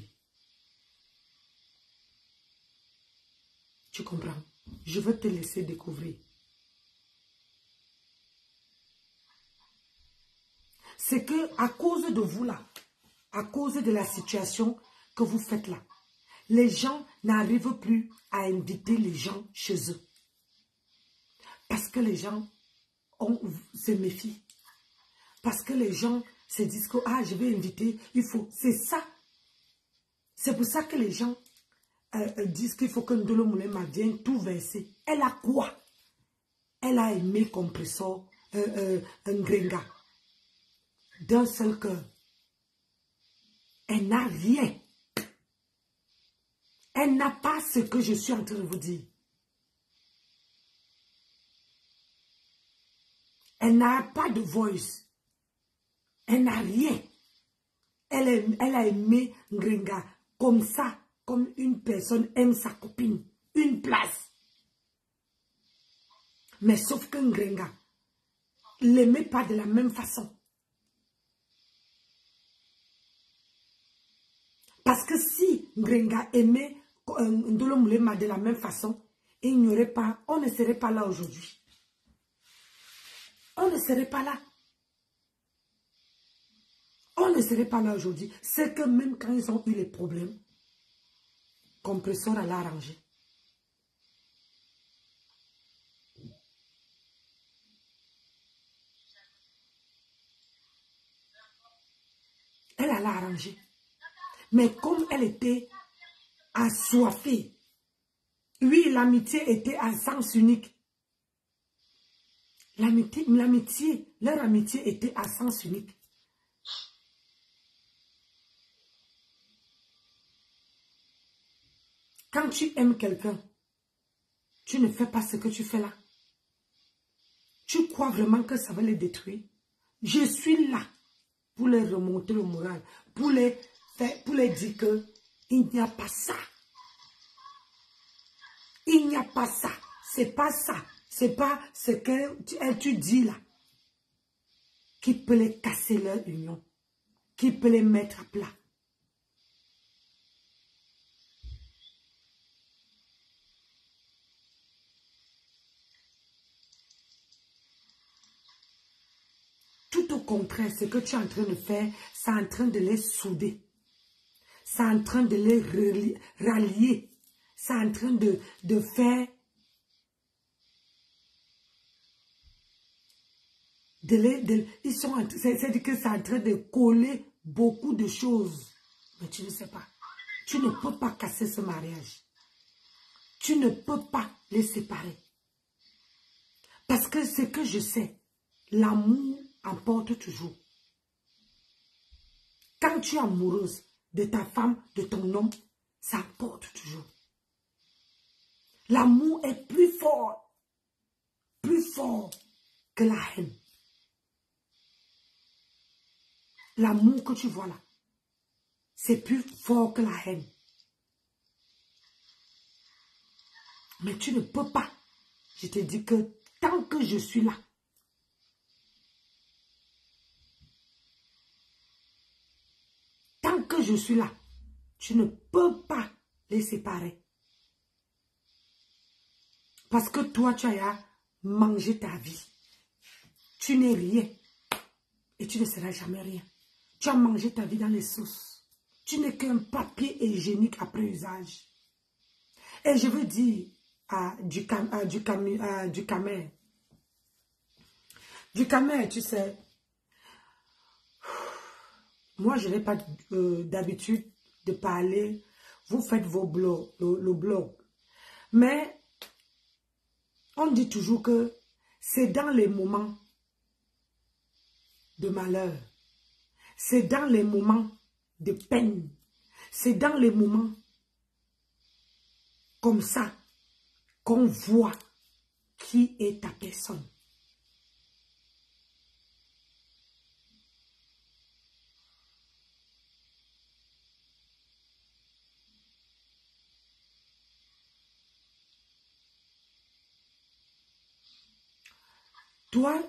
Tu comprends? Je veux te laisser découvrir. C'est que à cause de vous là, à cause de la situation que vous faites là, les gens n'arrivent plus à inviter les gens chez eux. Parce que les gens se méfient. Parce que les gens se disent que ah, je vais inviter, il faut. C'est ça. C'est pour ça que les gens disent qu'il faut que Ndolo Moulema vienne tout verser. Elle a quoi? Elle a aimé Compressor, Ngrenga. D'un seul cœur. Elle n'a rien. Elle n'a pas ce que je suis en train de vous dire. Elle n'a pas de voice. Elle n'a rien. Elle a aimé Ngrenga comme ça, comme une personne aime sa copine. Une place. Mais sauf que Ngrenga ne l'aimait pas de la même façon. Parce que si Ngrenga aimait Ndolo Moulema de la même façon, on ne serait pas là aujourd'hui. on ne serait pas là. On ne serait pas là aujourd'hui. C'est que même quand ils ont eu les problèmes, compresseur à l'arranger. Elle a arrangé. Mais comme elle était assoiffée, oui, l'amitié était à sens unique. L'amitié, leur amitié était à sens unique. Quand tu aimes quelqu'un, tu ne fais pas ce que tu fais là. Tu crois vraiment que ça va les détruire? Je suis là pour les remonter le moral, pour les dire que il n'y a pas ça. Il n'y a pas ça. C'est pas ça. C'est pas ce que tu dis là qui peut les casser leur union, qui peut les mettre à plat. Tout au contraire, ce que tu es en train de faire, c'est en train de les souder. C'est en train de les rallier. C'est en train de faire... ils sont c'est-à-dire que c'est en train de coller beaucoup de choses. Mais tu ne sais pas. Tu ne peux pas casser ce mariage. Tu ne peux pas les séparer. Parce que ce que je sais, l'amour emporte toujours. Quand tu es amoureuse de ta femme, de ton homme, ça emporte toujours. L'amour est plus fort que la haine. L'amour que tu vois là, c'est plus fort que la haine. Mais tu ne peux pas. Je te dis que tant que je suis là, tant que je suis là, tu ne peux pas les séparer. Parce que toi, tu as mangé ta vie. Tu n'es rien. Et tu ne seras jamais rien. Tu as mangé ta vie dans les sauces. Tu n'es qu'un papier hygiénique après usage. Et je veux dire du camel. Du camel, tu sais. Moi, je n'ai pas d'habitude de parler. Vous faites vos blogs, le blog. Mais on dit toujours que c'est dans les moments de malheur. C'est dans les moments de peine. C'est dans les moments comme ça qu'on voit qui est ta personne. Toi,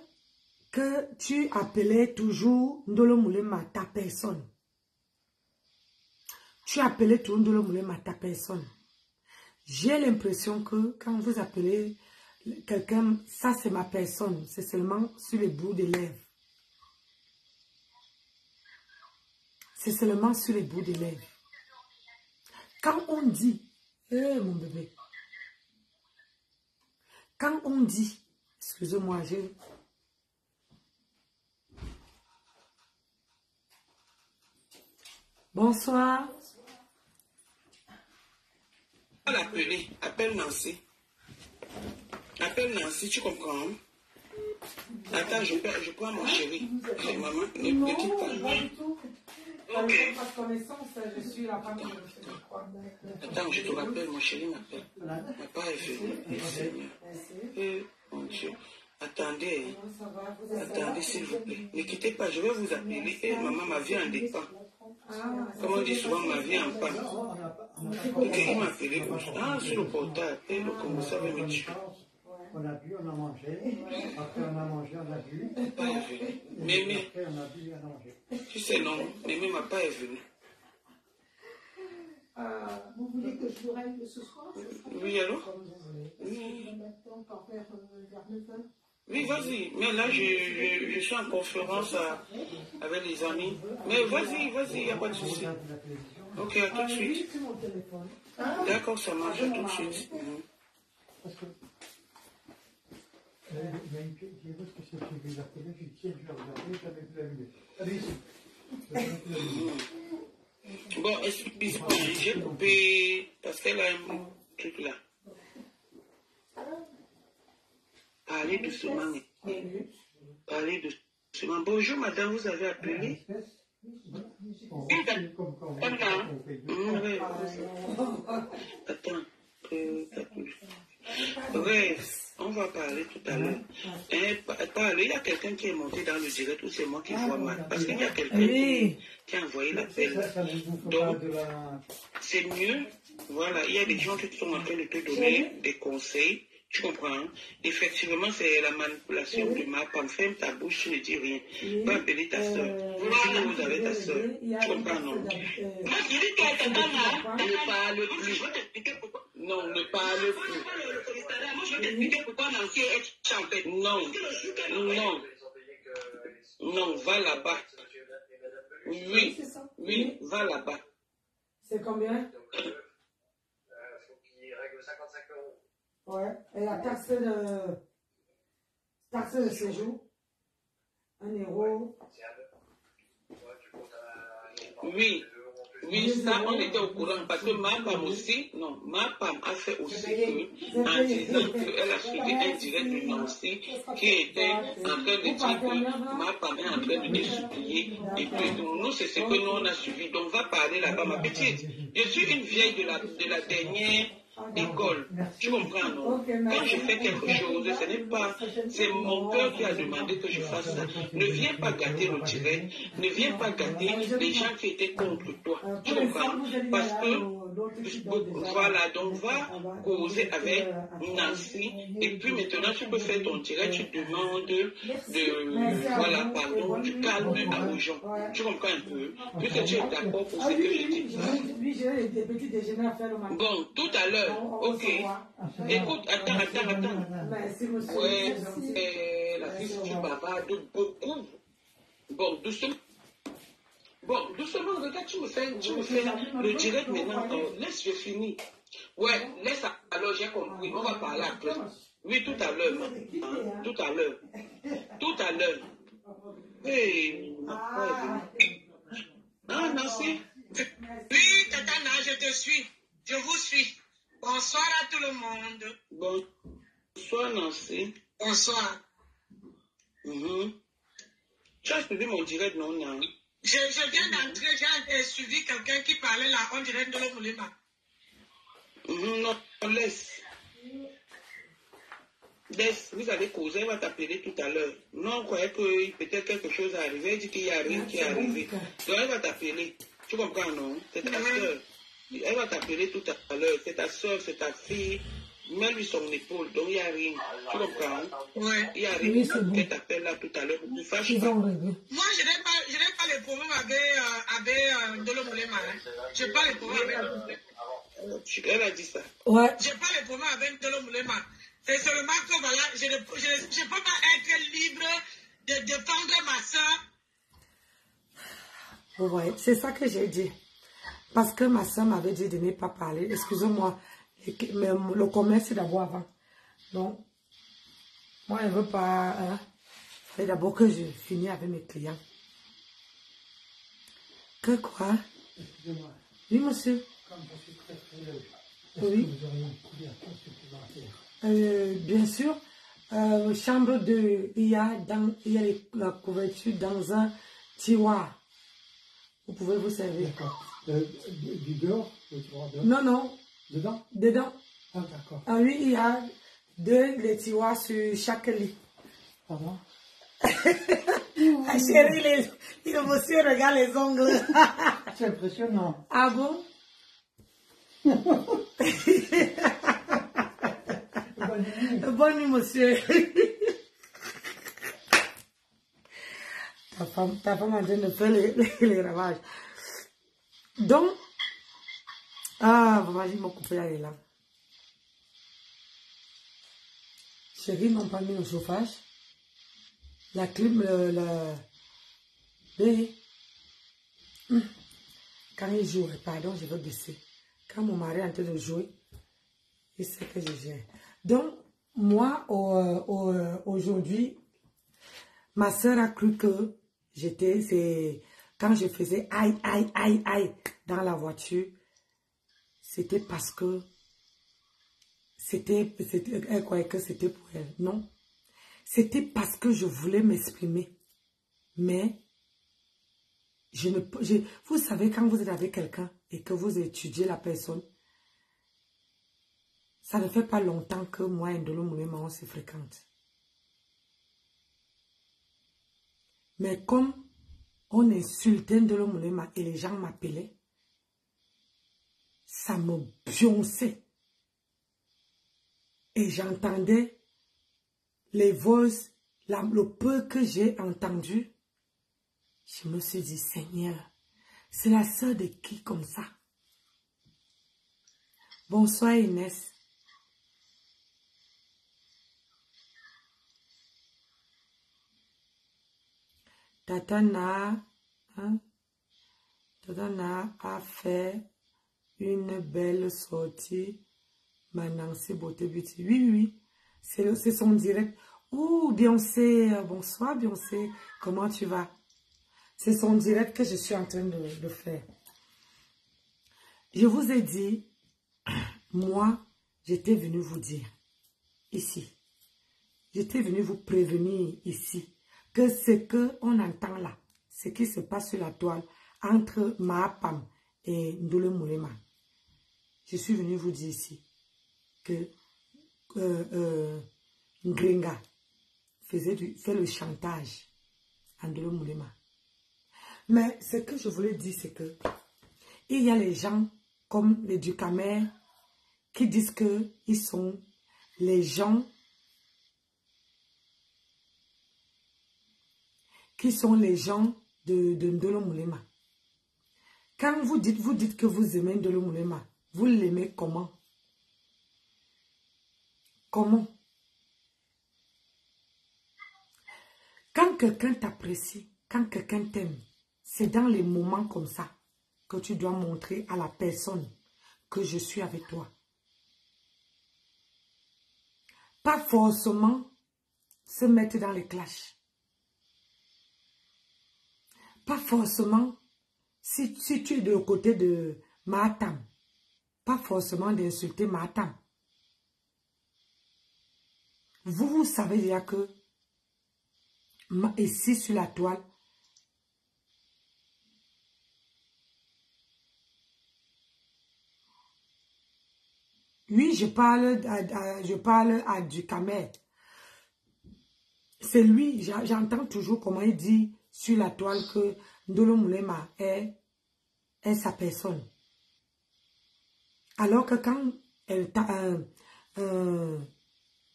que tu appelais toujours Ndolo Moulema ta personne. Tu appelais toujours Ndolo Moulema ta personne. J'ai l'impression que quand vous appelez quelqu'un, ça c'est ma personne, c'est seulement sur les bouts des lèvres. C'est seulement sur les bouts des lèvres. Quand on dit, mon bébé, quand on dit, excusez-moi, bonsoir. L'appeler, appelle Nancy. Appelle Nancy, tu comprends? Attends, je prends mon chéri. Maman, ne quitte pas. Pas du tout. Ok. Par connaissance, je suis la femme de Attends, je te rappelle, mon chéri m'appelle. Papa est venu. Seigneur. Mon Dieu. Attendez. Attendez, s'il vous plaît. Ne quittez pas, je vais vous appeler. Maman, ma vie en dépend. Comme on dit souvent, ma vie en panne. Ok, il m'a appelé sur le portable. Et le Congo, ça va me tuer. On a bu, on a mangé. Après, on a mangé, on a bu. Papa est venu. Mémé. Après, on a bu, on a mangé. Tu sais, non, Mémé, ma papa est venu. Vous voulez que je vous règle ce soir? Oui, allô? Comme vous voulez. Oui. Maintenant, on peut faire vers 9h. Oui, vas-y. Mais là, je suis en conférence avec les amis. Mais vas-y, il n'y a pas de souci. Ok, à tout de suite. D'accord, ça marche, à tout de suite. Parce que il y a une pièce, je sais pas ce que c'est, je vais la télé, je dis tiens, je vais regarder, j'avais plus allumé. Allez ici. Bon, excuse-moi, j'ai coupé parce qu'elle a un truc là. Parlez doucement. Parlez doucement. Bonjour madame, vous avez appelé? Attends. Bref, on va parler tout à l'heure. Il y a quelqu'un qui est monté dans le direct ou c'est moi qui vois mal? Parce qu'il y a quelqu'un qui a envoyé l'appel. Donc, c'est mieux. Voilà, il y a des gens qui sont en train de te donner des conseils. Tu comprends? Effectivement, c'est la manipulation de ma femme. Ferme ta bouche, tu ne dis rien. Va appeler ta soeur. Vous avez ta soeur. Tu comprends, non? Ne parle plus. Non, ne parle plus. Moi, je vais t'expliquer pourquoi Nancy est champêtre. Non, va là-bas. Oui, va là-bas. C'est combien? Ouais, et la taxe de séjour, 1 €. Oui, ça, on était au courant parce que ma femme aussi, ma femme a fait aussi que, en disant qu'elle a suivi un direct de Nancy qui était en train de dire que ma femme est en train de te supplier et que nous, c'est ce que nous on a suivi. Donc, va parler là-bas, ma petite. Je suis une vieille de la dernière école. Tu comprends, non? Quand je fais quelque chose, ce n'est pas, c'est mon cœur qui a demandé que je fasse ça. Ne viens pas gâter le direct, ne viens pas gâter les gens qui étaient contre toi. Tu comprends? Parce que, voilà, donc va causer avec Nancy, et puis maintenant tu peux faire ton direct, tu demandes voilà, pardon, du calme aux gens. Tu comprends un peu? Puisque tu es d'accord pour ce que je dis. Bon, tout à l'heure, ok. Écoute, attends. Ouais, la fille, tu bavardes beaucoup. Bon, doucement. Regarde, tu me fais le direct maintenant. Laisse, je finis. Ouais, laisse, alors j'ai compris. On va parler après. Oui, tout à l'heure, tout à l'heure. Hey, Nancy. Oui, Tatana, je te suis. Je vous suis. Bonsoir à tout le monde. Bonsoir, Nancy. Bonsoir. Tu as suivi mon direct, non? Je viens d'entrer, j'ai suivi quelqu'un qui parlait là, on dirait de l'Omulema. Non, laisse. Vous avez causé, elle va t'appeler tout à l'heure. Non, on croyait que peut-être quelque chose est arrivé, elle dit qu'il n'y a rien qui est arrivé. Donc elle va t'appeler. Tu comprends, non? C'est ta soeur. Elle va t'appeler tout à l'heure. C'est ta soeur, c'est ta fille. Mets-lui son épaule, donc il n'y a rien. Tu comprends? Oui. Il n'y a rien qui t'appelle là tout à l'heure. Tu ne fâches pas. Moi, je n'ai pas les problèmes avec Ndolo Moulema. Je n'ai pas les problèmes avec. Elle a dit ça. Ouais. Je n'ai pas les problèmes avec Ndolo Moulema. C'est seulement que voilà, je ne peux pas être libre de défendre ma soeur. Vous voyez, c'est ça que j'ai dit. Parce que ma soeur m'avait dit de ne pas parler. Excusez-moi, mais le commerce c'est d'abord avant. Donc, moi, je ne veux pas... c'est d'abord que je finis avec mes clients. Que quoi? Excusez-moi. Oui, monsieur. Comme je suis très frileuse, Oui. vous auriez une couverture supplémentaire? Bien sûr. Chambre 2, il y a la couverture dans un tiroir. Vous pouvez vous servir. D'accord. Du dehors, le tiroir dehors? Non. Dedans? Dedans. Ah, d'accord. Ah oui, il y a les tiroirs sur chaque lit. Pardon? Chérie, le monsieur regarde les ongles. C'est impressionnant. Ah bon? Bonne nuit, monsieur. Ta femme est en train de faire les ravages. Donc, vas-y, mon coupé est là. Chérie, n'ont pas mis au chauffage. la clim, quand il joue, pardon, je veux baisser. Quand mon mari est en train de jouer, il sait que je gère. Donc, moi, aujourd'hui, ma soeur a cru que quand je faisais aïe, aïe, aïe, aïe dans la voiture, c'était parce que elle croyait que c'était pour elle. Non. C'était parce que je voulais m'exprimer. Mais, vous savez, quand vous êtes avec quelqu'un et que vous étudiez la personne, ça ne fait pas longtemps que moi et Ndolo Moulema, on se fréquente. Mais comme on insultait Ndolo Moulema et les gens m'appelaient, ça me pionçait. Et j'entendais les voix, le peu que j'ai entendu. Je me suis dit, Seigneur, c'est la sœur de qui comme ça? Bonsoir Inès. Tatana a fait une belle sortie. Nancy Beauté Beauty. Oui. C'est son direct. Oh, Beyoncé. Bonsoir, Beyoncé. Comment tu vas? C'est son direct que je suis en train de faire. Je vous ai dit, moi, j'étais venu vous dire, ici. J'étais venu vous prévenir ici, que ce qu'on entend là, ce qui se passe sur la toile, entre Mahapam et Ndolo Moulema. Je suis venu vous dire ici, que Ngringa fait le chantage à Ndolo Moulema. Mais ce que je voulais dire, c'est que il y a les gens comme les Ducamer qui disent qu'ils sont les gens de Ndolo Moulema. Quand vous dites que vous aimez Ndolo Moulema, vous l'aimez comment? Comment? Quand quelqu'un t'apprécie, quand quelqu'un t'aime, c'est dans les moments comme ça que tu dois montrer à la personne que je suis avec toi. Pas forcément se mettre dans les clashs. Pas forcément, si tu es de côté de Mahatam, pas forcément d'insulter Mahatam. Vous savez déjà que ici sur la toile, oui, je parle à Ducamer. C'est lui, j'entends toujours comment il dit sur la toile que Ndolo Moulema est sa personne. Alors que quand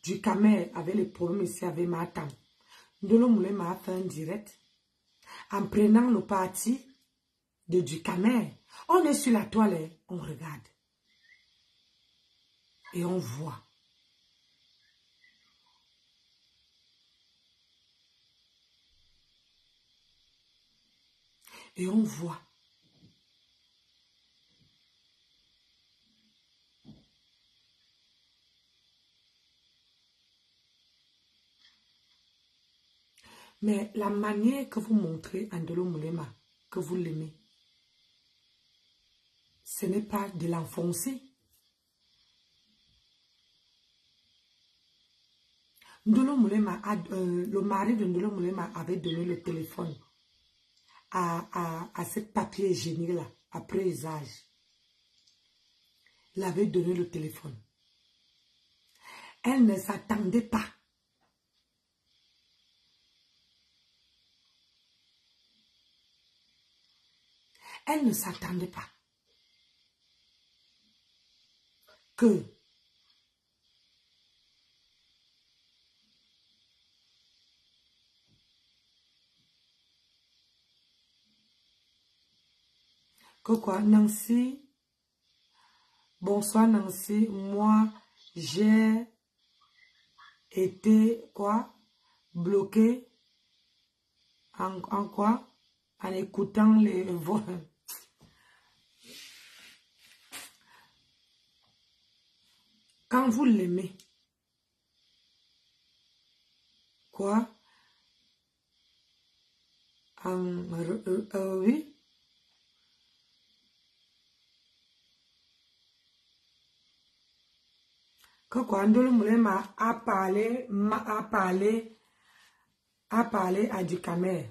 Ducamer avait les problèmes ici avec Mahatam, Ndolo Moulema a fait un direct en prenant le parti de Ducamer. On est sur la toile, on regarde. Et on voit. Et on voit. Mais la manière que vous montrez à Ndolo Moulema, que vous l'aimez, ce n'est pas de l'enfoncer. Ndolo Moulema, le mari de Ndolo Moulema avait donné le téléphone à ce papier hygiénique-là, après usage. Il avait donné le téléphone. Elle ne s'attendait pas. Elle ne s'attendait pas que quoi, Nancy, bonsoir Nancy, moi j'ai été quoi, bloqué En quoi? En écoutant les voix. Quand vous l'aimez. Quoi? Oui. Que quand Ndolo a parlé à du camère.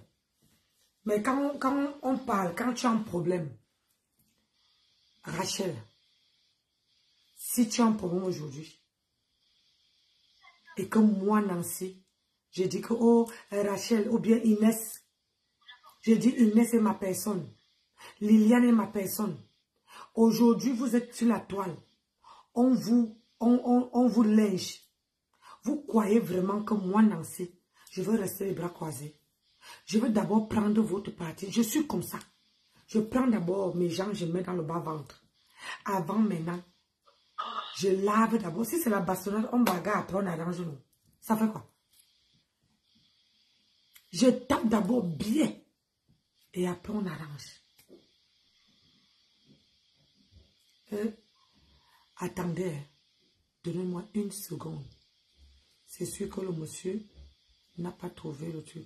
Mais quand on parle, quand tu as un problème, Rachel, si tu as un problème aujourd'hui, et que moi, Nancy, je dis que, oh, Rachel, ou bien Inès, je dis Inès est ma personne, Liliane est ma personne. Aujourd'hui, vous êtes sur la toile, on vous linge. Vous croyez vraiment que moi, Nancy, je veux rester les bras croisés? Je veux d'abord prendre votre partie. Je suis comme ça. Je prends d'abord mes jambes, je mets dans le bas-ventre. Avant, maintenant, je lave d'abord. Si c'est la bastonnade, on bagarre, après on arrange nous. Ça fait quoi? Je tape d'abord bien. Et après on arrange. Attendez. Donnez-moi une seconde. C'est sûr que le monsieur n'a pas trouvé le truc.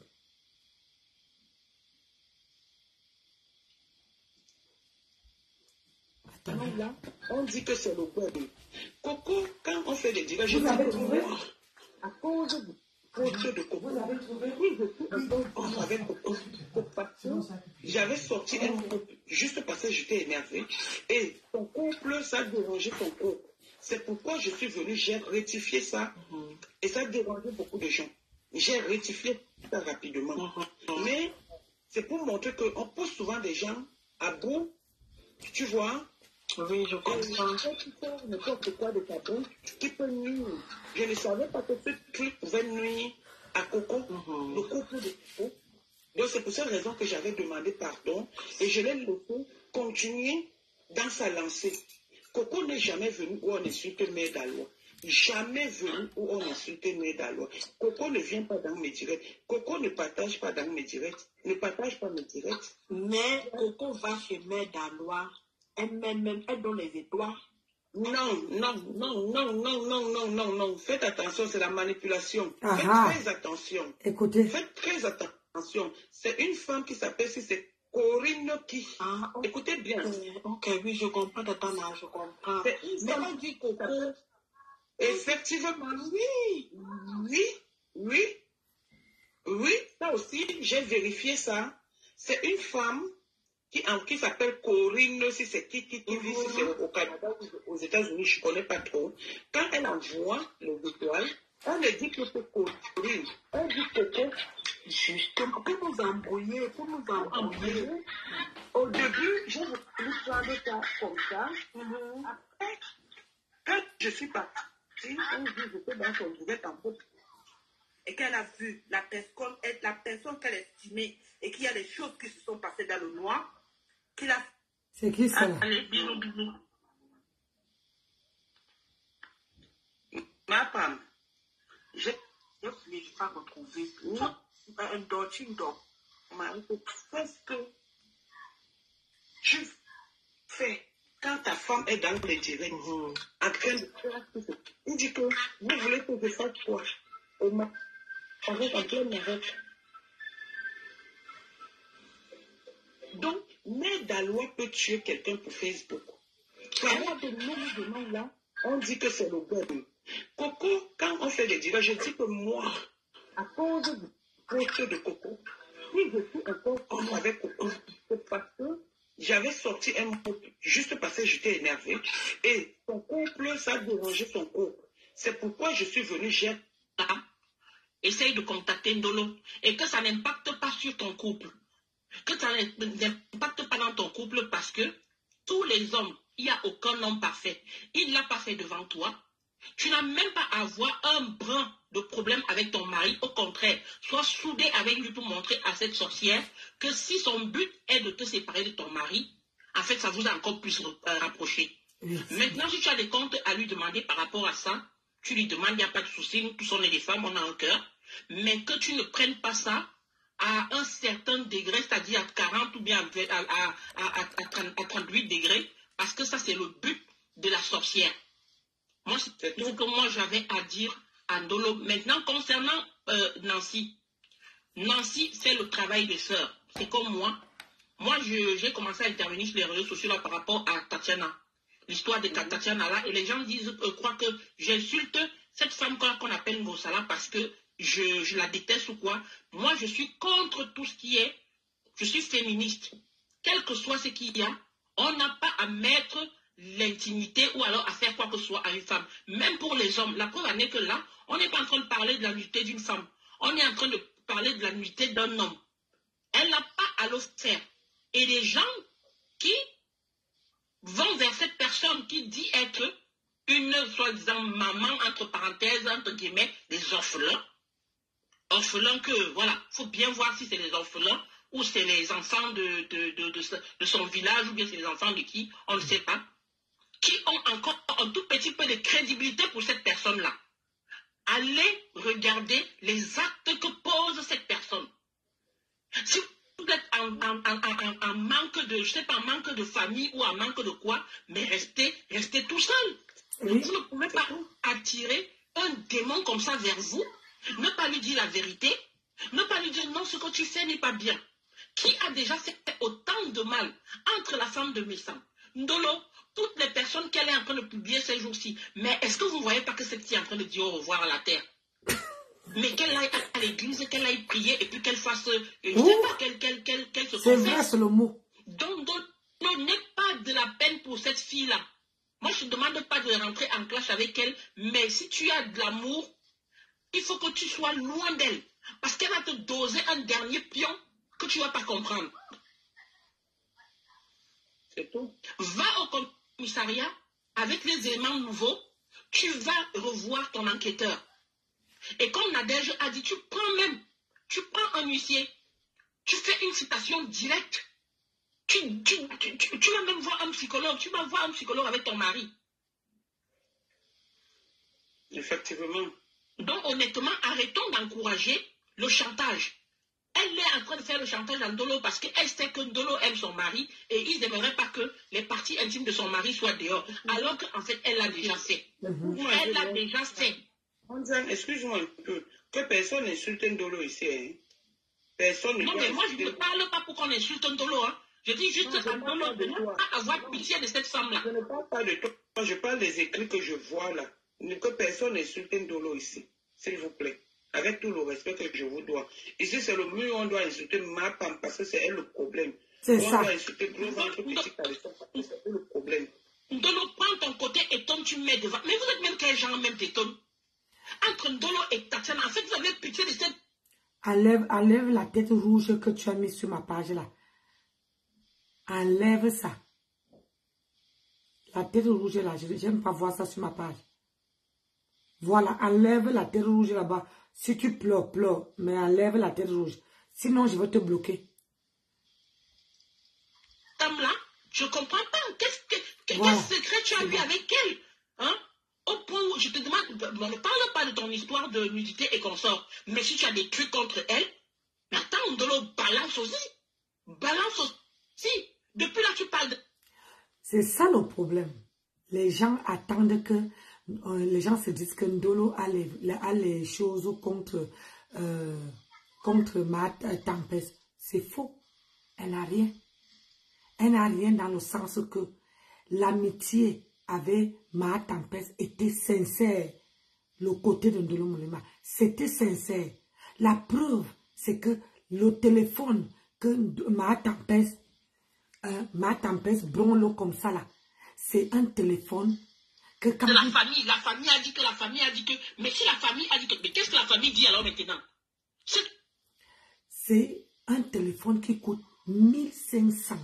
Attendez. Là, on dit que c'est le web. Coco, quand on fait des directs, Vous avez trouvé? À cause du poteau de Coco. Vous avez trouvé? Oui, je suis un peu avec Coco. J'avais sorti un couple juste parce que j'étais énervée. Et ton couple, ça a dérangé ton couple. C'est pourquoi je suis venue, j'ai rectifié ça. Et ça a dérangé beaucoup de gens. J'ai rectifié ça rapidement. Mais c'est pour montrer qu'on pose souvent des gens à bout. Tu vois? Oui, je comprends. Tu fais n'importe quoi de ta bouche qui peut nuire. Je ne savais pas que ce truc pouvait nuire à Coco, le couple de Coco. Donc c'est pour cette raison que j'avais demandé pardon et je l'ai laissé continuer dans sa lancée. Coco n'est jamais venu où on insulte Mère Dalois. Jamais venu où on insulte Mère Dalois. Coco ne vient pas dans mes directs. Coco ne partage pas dans mes directs. Ne partage pas mes directs. Mais Coco va chez Mère Dalois. Elle donne les étoiles. Non. Faites attention, c'est la manipulation. Aha. Faites très attention. Écoutez. Faites très attention. C'est une femme qui s'appelle, si c'est Corinne qui. Ah, okay. Écoutez bien. Ok, oui, je comprends. Attends, je comprends. Mais on dit Coco. Effectivement, oui. Ça aussi, j'ai vérifié ça. C'est une femme qui s'appelle Corinne, si c'est qui vit si c'est au Canada ou aux États-Unis, je ne connais pas trop. Quand elle envoie les étoiles, on ne dit que c'est Corinne. On dit Coco. Justement, pour nous embrouiller. Au début, j'ai voulu prendre ça comme ça. Après, quand je suis partie, on dit que j'étais dans son direct en fait. Et qu'elle a vu la personne qu'elle estimait et qu'il y a des choses qui se sont passées dans le noir, qu'il a... C'est qui ça? Allez, bisous. Ma femme, je ne vais pas retrouver un dodging dog. Qu'est-ce que tu fais quand ta femme est dans le direct en train de faire tout ça? Il dit que vous voulez que je fasse quoi? Avec en plein arrêt. Donc, Mère Dalois peut tuer quelqu'un pour Facebook. Parlant de nous là, on dit que c'est le web. Coco, quand on fait des directs, je dis que moi, à cause du poste de Coco, si je suis encore avec Coco, c'est parce que j'avais sorti un mot juste parce que j'étais énervée et son couple, ça a dérangé son couple. C'est pourquoi je suis venue, essaye de contacter Ndolo et que ça n'impacte pas sur ton couple. Que ça n'impacte pas dans ton couple parce que tous les hommes, il n'y a aucun homme parfait. Il ne l'a pas fait devant toi. Tu n'as même pas à avoir un brin de problème avec ton mari. Au contraire, sois soudé avec lui pour montrer à cette sorcière que si son but est de te séparer de ton mari, en fait, ça vous a encore plus rapproché. Maintenant, si tu as des comptes à lui demander par rapport à ça, tu lui demandes, il n'y a pas de souci, nous tous on est des femmes, on a un cœur, mais que tu ne prennes pas ça à un certain degré, c'est-à-dire à 40 ou bien à 38 degrés, parce que ça, c'est le but de la sorcière. Moi, c'est tout ce que moi, j'avais à dire à Ndolo. Maintenant, concernant Nancy. Nancy, c'est le travail des sœurs. C'est comme moi. Moi, j'ai commencé à intervenir sur les réseaux sociaux là, par rapport à Tatiana. L'histoire de Tatiana là. Et les gens croient que j'insulte cette femme qu'on appelle Ngosala parce que je la déteste ou quoi. Moi, je suis contre tout ce qui est... Je suis féministe. Quel que soit ce qu'il y a, on n'a pas à mettre l'intimité ou alors à faire quoi que ce soit à une femme. Même pour les hommes. La preuve en est que là, on n'est pas en train de parler de la nudité d'une femme. On est en train de parler de la nudité d'un homme. Elle n'a pas à le faire. Et les gens qui vont vers cette personne qui dit être une soi-disant maman, entre parenthèses, entre guillemets, des orphelins. Orphelins que, voilà, il faut bien voir si c'est les orphelins ou c'est les enfants de son village ou bien c'est les enfants de qui, on ne sait pas, qui ont encore un tout petit peu de crédibilité pour cette personne-là. Allez regarder les actes que pose cette personne. Si vous êtes en manque de, je sais pas, en manque de famille ou en manque de quoi, mais restez tout seul. Oui. Vous ne pouvez pas attirer un démon comme ça vers vous, ne pas lui dire la vérité, ne pas lui dire non, ce que tu fais n'est pas bien. Qui a déjà fait autant de mal entre la femme de Missam, Ndolo, toutes les personnes qu'elle est en train de publier ces jours-ci, mais est-ce que vous ne voyez pas que cette fille est en train de dire au revoir à la terre? Mais qu'elle aille à l'église, qu'elle aille prier et puis qu'elle fasse, je ne sais pas, qu'elle se confesse. C'est vrai, c'est le mot. Donc, n'est pas de la peine pour cette fille-là. Moi, je ne demande pas de rentrer en clash avec elle, mais si tu as de l'amour, il faut que tu sois loin d'elle. Parce qu'elle va te doser un dernier pion que tu ne vas pas comprendre. C'est tout. Va au commissariat avec les éléments nouveaux, tu vas revoir ton enquêteur. Et comme Nadège a dit, tu prends un huissier, tu fais une citation directe. Tu vas même voir un psychologue, tu vas voir un psychologue avec ton mari. Effectivement. Donc honnêtement, arrêtons d'encourager le chantage. Elle est en train de faire le chantage à Ndolo parce qu'elle sait que Ndolo aime son mari et ils n'aimeraient pas que les parties intimes de son mari soient dehors. Alors qu'en fait, elle l'a déjà fait. Elle l'a déjà fait. Excuse-moi un peu. Que personne n'insulte Ndolo ici. Hein? Personne ne Non, mais moi, je ne parle pas pour qu'on insulte Ndolo. Hein? Je dis juste à Ndolo de ne pas avoir pitié de cette femme-là. Je ne parle pas de toi. Je parle des écrits que je vois là. Que personne n'insulte Ndolo ici. S'il vous plaît. Avec tout le respect que je vous dois. Ici, c'est le mieux où on doit insulter ma femme parce que c'est elle le problème. C'est ça. On doit insulter gros ventre, petit caleçon, c'est le problème. Ndolo, prends ton côté et Tom, tu mets devant. Mais vous êtes même quel genre même de Tom? Entre Ndolo et Tatiana, en fait, vous avez pitié de cette... Enlève la tête rouge que tu as mis sur ma page là. Enlève ça. La tête rouge là, je n'aime pas voir ça sur ma page. Voilà, enlève la tête rouge là-bas. Si tu pleures, pleure, mais enlève la tête rouge. Sinon, je vais te bloquer. Dame là, je ne comprends pas. Quel secret tu as eu avec elle? Hein? Au point où je te demande, on ne parle pas de ton histoire de nudité et consort. Mais si tu as des trucs contre elle, mais attends, Ndolo, balance aussi. Balance aussi. Depuis là, tu parles de... C'est ça le problème. Les gens attendent que... les gens se disent que Ndolo a les choses contre ma tempête. C'est faux. Elle n'a rien. Elle n'a rien dans le sens que l'amitié avec ma tempête était sincère. Le côté de Ndolo Moulema, c'était sincère. La preuve, c'est que le téléphone que ma tempête bronle comme ça là, c'est un téléphone que quand la famille a dit que, mais si la famille a dit que, mais qu'est-ce que la famille dit alors maintenant? C'est un téléphone qui coûte 1500.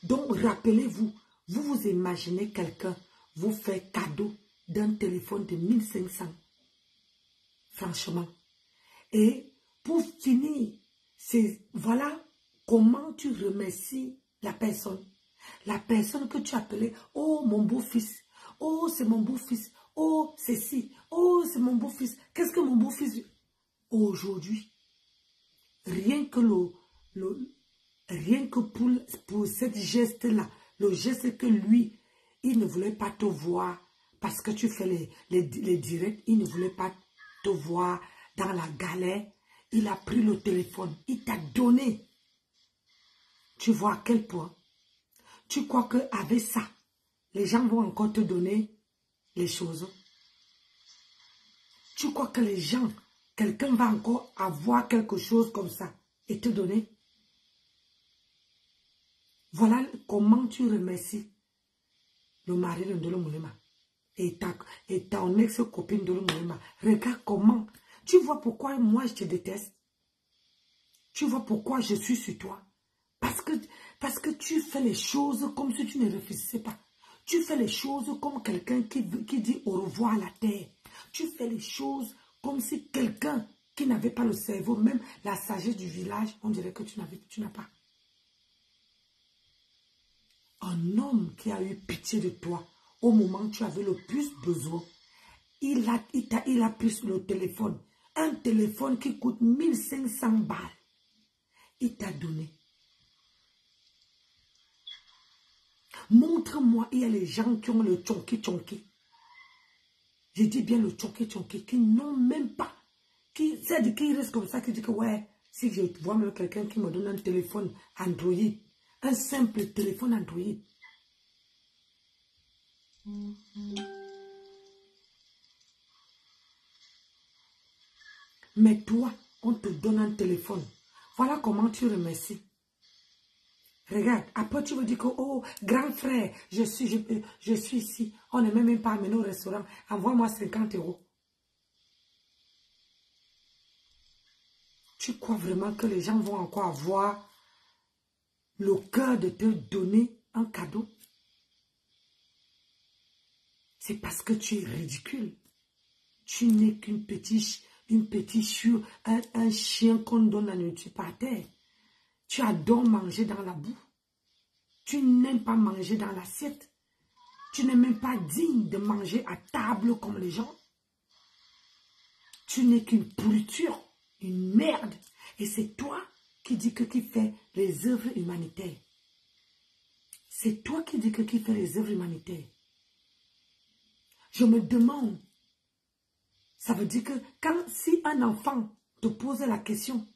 Donc, rappelez-vous, vous imaginez quelqu'un vous fait cadeau d'un téléphone de 1500. Franchement. Et pour finir, voilà comment tu remercies la personne. La personne que tu appelais, oh mon beau-fils. Oh, c'est mon beau-fils. Oh, c'est si. Oh, c'est mon beau-fils. Qu'est-ce que mon beau-fils... Aujourd'hui, rien que geste-là, le geste que lui, il ne voulait pas te voir parce que tu fais les directs, il ne voulait pas te voir dans la galère. Il a pris le téléphone, il t'a donné. Tu vois à quel point? Tu crois qu'avec ça, les gens vont encore te donner les choses? Tu crois que les gens, quelqu'un va encore avoir quelque chose comme ça et te donner? Voilà comment tu remercies le mari de Ndolo Moulema et ton ex-copine de Ndolo Moulema. Regarde comment. Tu vois pourquoi moi je te déteste? Tu vois pourquoi je suis sur toi? Parce que tu fais les choses comme si tu ne réfléchissais pas. Tu fais les choses comme quelqu'un qui dit au revoir à la terre. Tu fais les choses comme si quelqu'un qui n'avait pas le cerveau, même la sagesse du village, on dirait que tu n'as pas. Un homme qui a eu pitié de toi au moment où tu avais le plus besoin, il a pris sur le téléphone. Un téléphone qui coûte 1500 balles. Il t'a donné. Montre-moi, il y a les gens qui ont le tchonki-tchonki. Je dis bien le tchonki-tchonki, qui n'ont même pas. Qui reste comme ça, qui dit que ouais, si je vois même quelqu'un qui me donne un téléphone Android, un simple téléphone Android. Mais toi, on te donne un téléphone. Voilà comment tu remercies. Regarde, après tu veux dire que, oh, grand frère, je suis ici. On ne m'est même pas amené au restaurant. Envoie-moi 50 €. Tu crois vraiment que les gens vont encore avoir le cœur de te donner un cadeau? C'est parce que tu es ridicule. Tu n'es qu'une petite chure, un chien qu'on donne à nourriture par terre. Tu adores manger dans la boue. Tu n'aimes pas manger dans l'assiette. Tu n'es même pas digne de manger à table comme les gens. Tu n'es qu'une pourriture, une merde. Et c'est toi qui dis qui fait les œuvres humanitaires. C'est toi qui dis qui fait les œuvres humanitaires. Je me demande, ça veut dire que si un enfant te pose la question,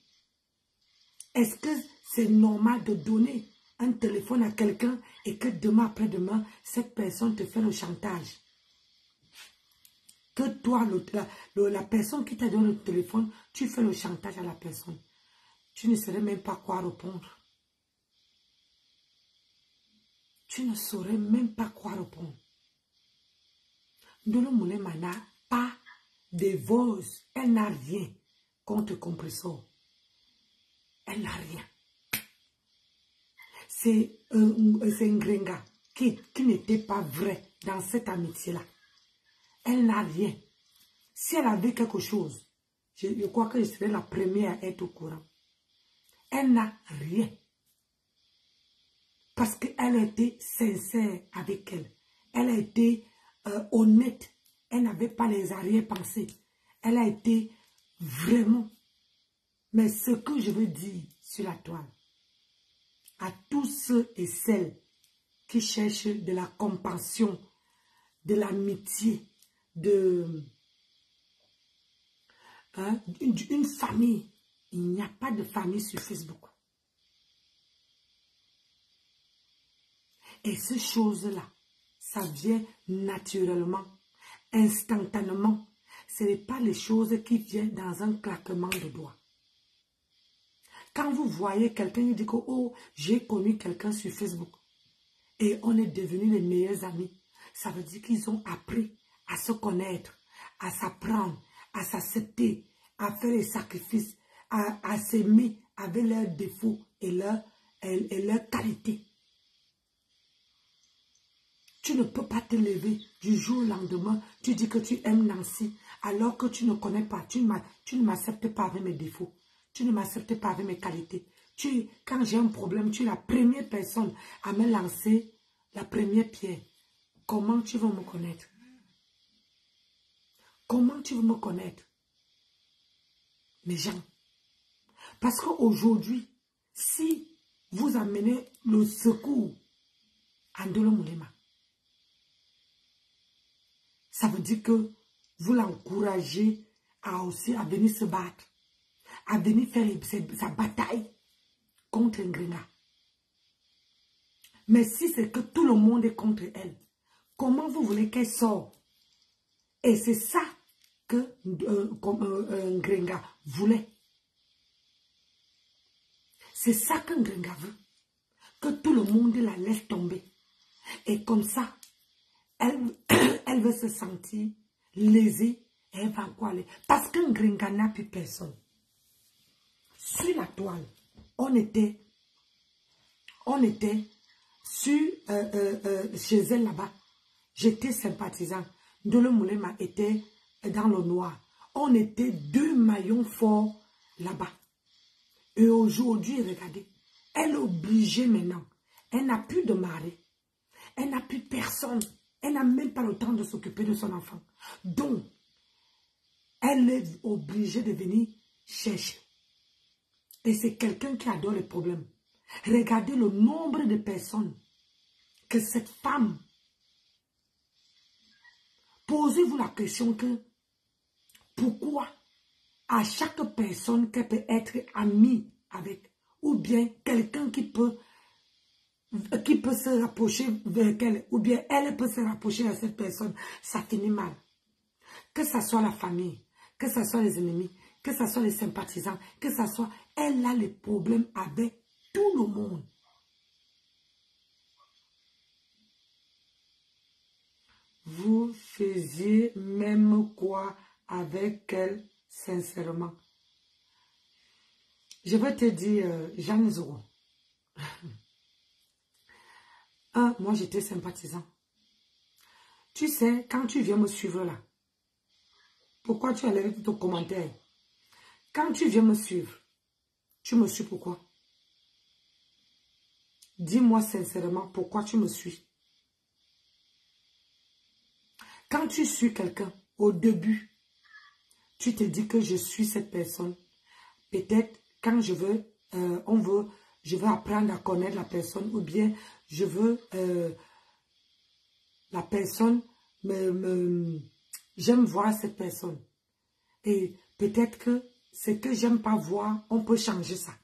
est-ce que c'est normal de donner un téléphone à quelqu'un et que demain après-demain, cette personne te fait le chantage? Que toi, la personne qui t'a donné le téléphone, tu fais le chantage à la personne. Tu ne saurais même pas quoi répondre. Tu ne saurais même pas quoi répondre. Ndolo Moulema n'a pas de voix. Elle n'a rien contre compresseur. Elle n'a rien. C'est un gringa qui n'était pas vrai dans cette amitié-là. Elle n'a rien. Si elle avait quelque chose, je crois que je serais la première à être au courant. Elle n'a rien. Parce qu'elle a été sincère avec elle. Elle a été honnête. Elle n'avait pas les arrière-pensées. Elle a été vraiment. Mais ce que je veux dire sur la toile, à tous ceux et celles qui cherchent de la compassion, de l'amitié, une famille. Il n'y a pas de famille sur Facebook. Et ces choses-là, ça vient naturellement, instantanément. Ce n'est pas les choses qui viennent dans un claquement de doigts. Quand vous voyez quelqu'un qui dit que, oh, j'ai connu quelqu'un sur Facebook et on est devenus les meilleurs amis, ça veut dire qu'ils ont appris à se connaître, à s'apprendre, à s'accepter, à faire les sacrifices, à s'aimer avec leurs défauts et leurs qualités. Tu ne peux pas te lever du jour au lendemain, tu dis que tu aimes Nancy, alors que tu ne connais pas, tu ne m'acceptes pas avec mes défauts, tu ne m'acceptes pas avec mes qualités. Quand j'ai un problème, tu es la première personne à me lancer la première pierre. Comment tu vas me connaître? Comment tu veux me connaître? Mes gens. Parce qu'aujourd'hui, si vous amenez le secours Andolo Moulema. Ça veut dire que vous l'encouragez à aussi à venir se battre, à venir faire sa bataille contre Ngrenga. Mais si c'est que tout le monde est contre elle, comment vous voulez qu'elle sorte? Et c'est ça que Ngrenga voulait. C'est ça que Ngrenga veut. Que tout le monde la laisse tomber. Et comme ça, elle veut se sentir lésée et elle va encore aller. Parce que Ngrenga n'a plus personne. Sur la toile, on était chez elle là-bas. J'étais sympathisant. Ndolo Moulema était dans le noir. On était 2 maillons forts là-bas. Et aujourd'hui, regardez, elle est obligée maintenant. Elle n'a plus de mari. Elle n'a plus personne. Elle n'a même pas le temps de s'occuper de son enfant. Donc, elle est obligée de venir chercher. Et c'est quelqu'un qui adore les problèmes. Regardez le nombre de personnes que cette femme... Posez-vous la question que pourquoi à chaque personne qu'elle peut être amie avec, ou bien quelqu'un qui peut se rapprocher vers elle, ou bien elle peut se rapprocher à cette personne, ça finit mal. Que ce soit la famille, que ce soit les ennemis, que ce soit les sympathisants, que ce soit... Elle a les problèmes avec tout le monde. Vous faisiez même quoi avec elle, sincèrement? Je vais te dire, Jeanne Zoro. Moi j'étais sympathisant. Tu sais, quand tu viens me suivre là, pourquoi tu enlèves ton commentaire? Quand tu viens me suivre, tu me suis pourquoi? Dis-moi sincèrement pourquoi tu me suis. Quand tu suis quelqu'un, au début, tu te dis que je suis cette personne. Peut-être quand je veux, je veux apprendre à connaître la personne, ou bien je veux, la personne, j'aime voir cette personne. Et peut-être que ce que j'aime pas voir, on peut changer ça.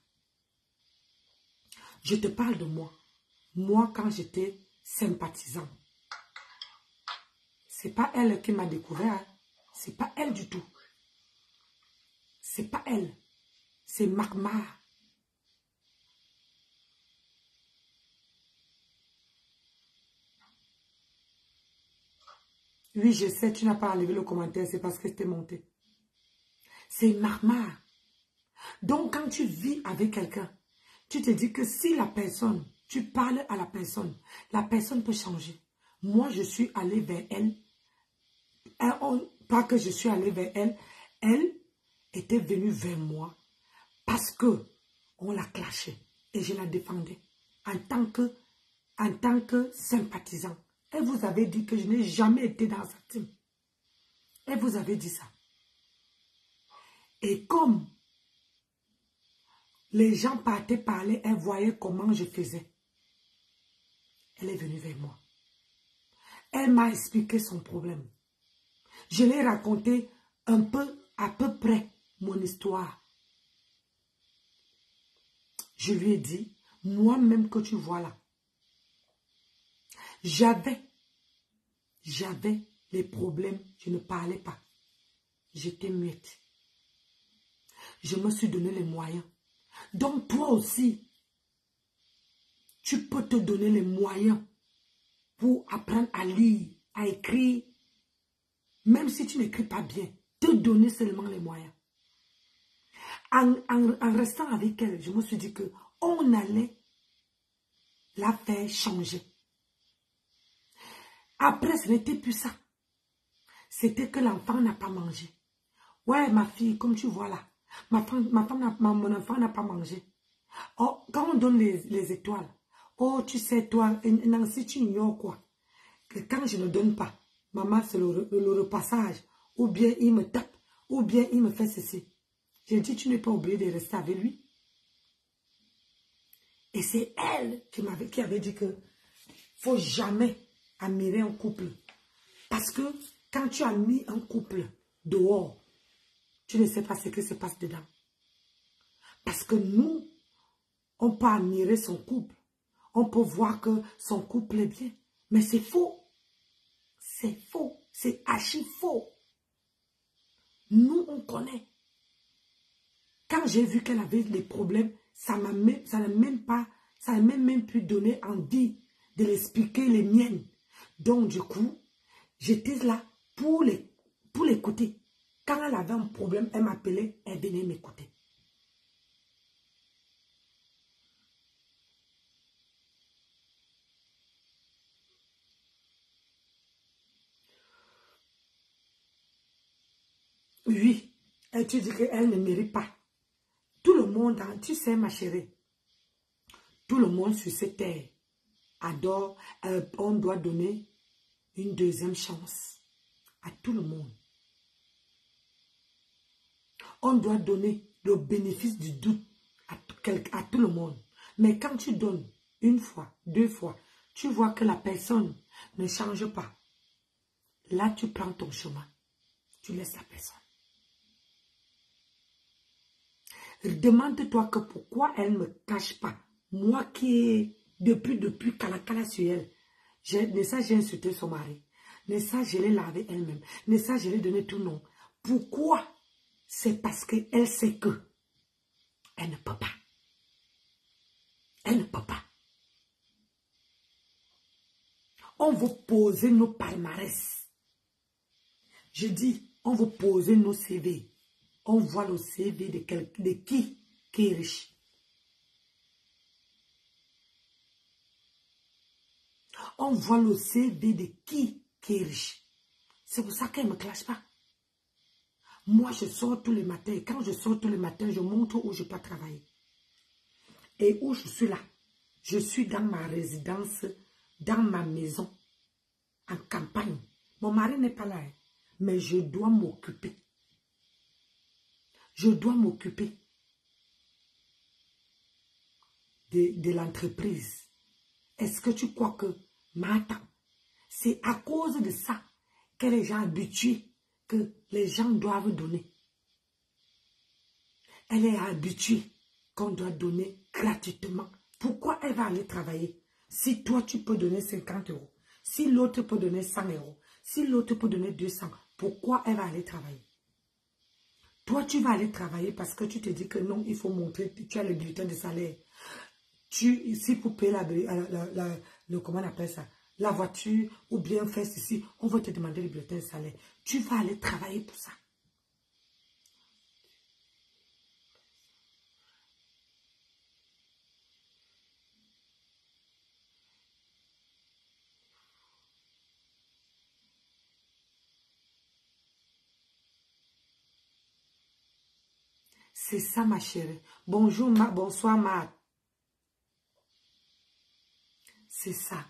Je te parle de moi. Moi, quand j'étais sympathisant. C'est pas elle qui m'a découvert. C'est pas elle du tout. C'est pas elle. C'est Magma. Oui, je sais, tu n'as pas enlevé le commentaire, c'est parce que c'était monté. C'est Magma. Donc, quand tu vis avec quelqu'un, tu te dis que si la personne, tu parles à la personne peut changer. Moi, je suis allée vers elle. Pas que je suis allée vers elle. Elle était venue vers moi parce que on la clashait et je la défendais en tant que sympathisant. Et vous avez dit que je n'ai jamais été dans sa team. Et vous avez dit ça. Et comme les gens partaient parler, elle voyait comment je faisais. Elle est venue vers moi. Elle m'a expliqué son problème. Je l'ai raconté à peu près mon histoire. Je lui ai dit, moi-même que tu vois là, j'avais les problèmes, je ne parlais pas. J'étais muette. Je me suis donné les moyens. Donc toi aussi, tu peux te donner les moyens pour apprendre à lire, à écrire. Même si tu n'écris pas bien, te donner seulement les moyens. En restant avec elle, je me suis dit qu'on allait la faire changer. Après, ce n'était plus ça. C'était que l'enfant n'a pas mangé. Ouais, ma fille, comme tu vois là, mon enfant n'a pas mangé. Oh, quand on donne les étoiles, oh, tu sais, toi, Nancy, tu ignores quoi? Que quand je ne donne pas, maman, c'est le repassage. Ou bien il me tape, ou bien il me fait ceci. J'ai dit, tu n'es pas obligé de rester avec lui. Et c'est elle qui avait dit que faut jamais admirer un couple. Parce que quand tu as mis un couple dehors, tu ne sais pas ce qui se passe dedans. Parce que nous, on peut admirer son couple. On peut voir que son couple est bien. Mais c'est faux. C'est faux. C'est archi faux. Nous, on connaît. Quand j'ai vu qu'elle avait des problèmes, ça n'a même pu donner envie de l'expliquer les miennes. Donc, du coup, j'étais là pour l'écouter. Quand elle avait un problème, elle m'appelait, elle venait m'écouter. Oui, tu dis qu'elle ne mérite pas. Tout le monde, tu sais ma chérie, tout le monde sur cette terre adore, on doit donner une deuxième chance à tout le monde. On doit donner le bénéfice du doute à tout le monde. Mais quand tu donnes une fois, deux fois, tu vois que la personne ne change pas. Là, tu prends ton chemin. Tu laisses la personne. Demande-toi que pourquoi elle ne me cache pas. Moi qui, depuis Kalakala sur elle, Nessa, j'ai insulté son mari. Nessa, je l'ai lavé elle-même. Nessa, je l'ai donné tout nom. Pourquoi? C'est parce qu'elle sait que elle ne peut pas. Elle ne peut pas. On veut poser nos palmarès. Je dis, on veut poser nos CV. On voit le CV de qui est riche. On voit le CV de qui est riche. C'est pour ça qu'elle ne me clash pas. Moi, je sors tous les matins. Et quand je sors tous les matins, je montre où je peux travailler. Et où je suis là. Je suis dans ma résidence, dans ma maison, en campagne. Mon mari n'est pas là, hein, mais je dois m'occuper. Je dois m'occuper de l'entreprise. Est-ce que tu crois que, Martha, c'est à cause de ça que les gens habitués, que les gens doivent donner. Elle est habituée qu'on doit donner gratuitement. Pourquoi elle va aller travailler? Si toi, tu peux donner 50 €, si l'autre peut donner 100 €, si l'autre peut donner 200, pourquoi elle va aller travailler? Toi, tu vas aller travailler parce que tu te dis que non, il faut montrer, tu as le bulletin de salaire. Si pour payer comment on appelle ça, la voiture ou bien faire ceci, on va te demander le bulletin de salaire. Tu vas aller travailler pour ça. C'est ça, ma chérie. Bonjour, bonsoir, Marc. C'est ça.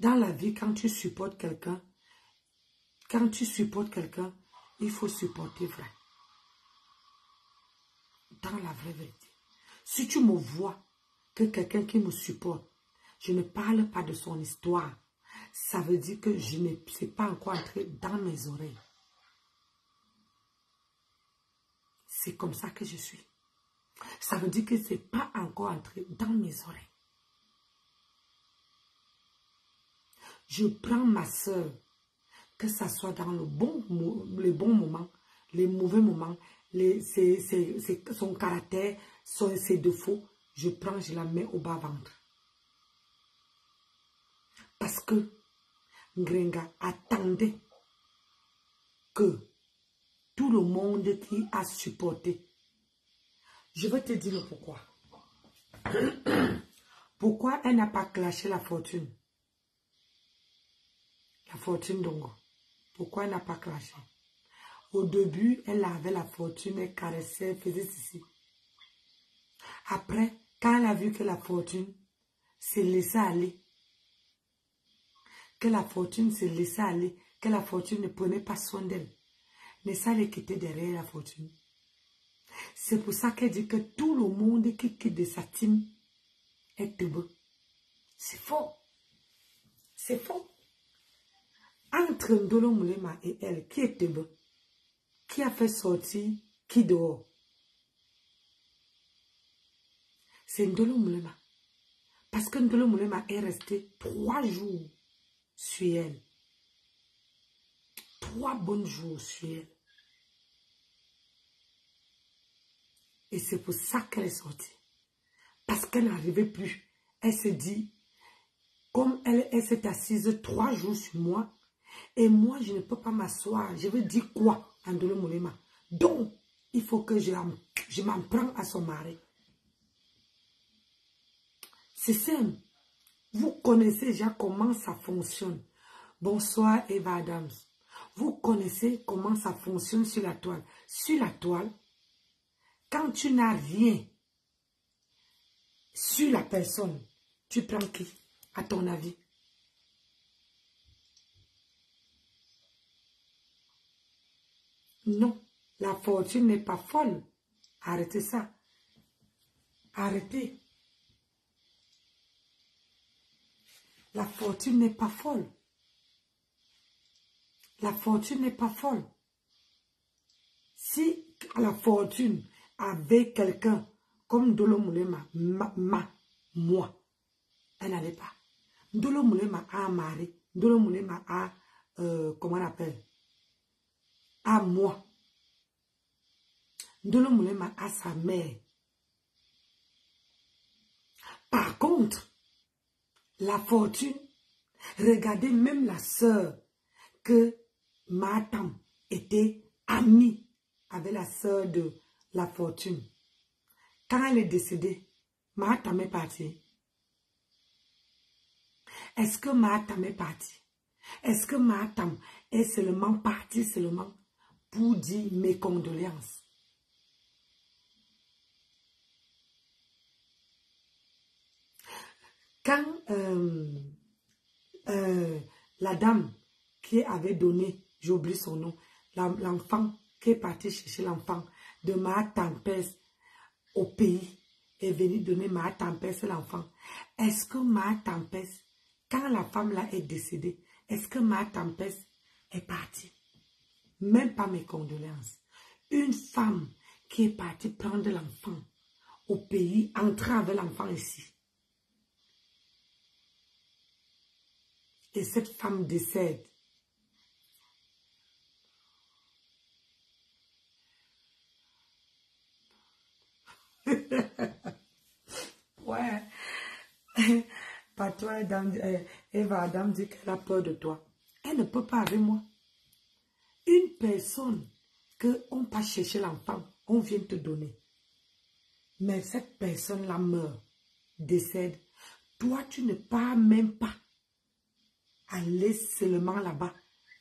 Dans la vie, quand tu supportes quelqu'un, il faut supporter vrai. Dans la vraie vérité. Si tu me vois que quelqu'un qui me supporte, je ne parle pas de son histoire, ça veut dire que je ne sais pas encore entré dans mes oreilles. C'est comme ça que je suis. Ça veut dire que ce n'est pas encore entré dans mes oreilles. Je prends ma soeur, que ça soit dans les bons moments, les mauvais moments, son caractère, ses défauts, je prends, je la mets au bas-ventre. Parce que Ngrenga attendait que tout le monde qui a supporté. Je vais te dire le pourquoi. Pourquoi elle n'a pas clashé la fortune? La fortune d'Ongo. Pourquoi elle n'a pas clashé? Au début, elle avait la fortune, elle caressait, elle faisait ceci. Après, quand elle a vu que la fortune s'est laissée aller, que la fortune s'est laissée aller, que la fortune ne prenait pas soin d'elle, mais ça les quittait derrière la fortune. C'est pour ça qu'elle dit que tout le monde qui quitte de sa team est heureux. C'est faux. C'est faux. Entre Ndolo Moulema et elle, qui était bon? Qui a fait sortir qui dehors? C'est Ndolo Moulema. Parce que Ndolo Moulema est resté 3 jours sur elle. 3 bons jours sur elle. Et c'est pour ça qu'elle est sortie. Parce qu'elle n'arrivait plus. Elle se dit, comme elle s'est assise 3 jours sur moi, et moi, je ne peux pas m'asseoir. Je veux dire quoi, Ndolo Moulema? Donc, il faut que je m'en prends à son mari. C'est simple. Vous connaissez déjà comment ça fonctionne. Bonsoir, Eva Adams. Vous connaissez comment ça fonctionne sur la toile. Sur la toile, quand tu n'as rien sur la personne, tu prends qui, à ton avis? Non, la fortune n'est pas folle. Arrêtez ça. Arrêtez. La fortune n'est pas folle. La fortune n'est pas folle. Si la fortune avait quelqu'un comme Ndolo Moulema, moi, elle n'allait pas. Ndolo Moulema a un mari. Ndolo Moulema a, comment on appelle? A moi. Ndolo Moulema a sa mère. Par contre, la fortune, regardez même la sœur que Matam était amie avec la sœur de la fortune. Quand elle est décédée, Matam est partie. Est-ce que Matam est partie? Est-ce que Matam est seulement partie seulement pour dire mes condoléances? Quand la dame qui avait donné, j'oublie son nom, l'enfant qui est parti chercher l'enfant de Ma Tempeste au pays est venu donner Ma Tempeste l'enfant. Est-ce que Ma Tempeste, quand la femme là est décédée, est-ce que Ma Tempeste est partie? Même pas mes condoléances. Une femme qui est partie prendre l'enfant au pays, entrer avec l'enfant ici. Et cette femme décède. Ouais. Patois, Eva Adam dit qu'elle a peur de toi. Elle ne peut pas avec moi. Une personne qu'on pas chercher l'enfant, on vient te donner. Mais cette personne-là meurt, décède. Toi, tu ne pars même pas. Aller seulement là-bas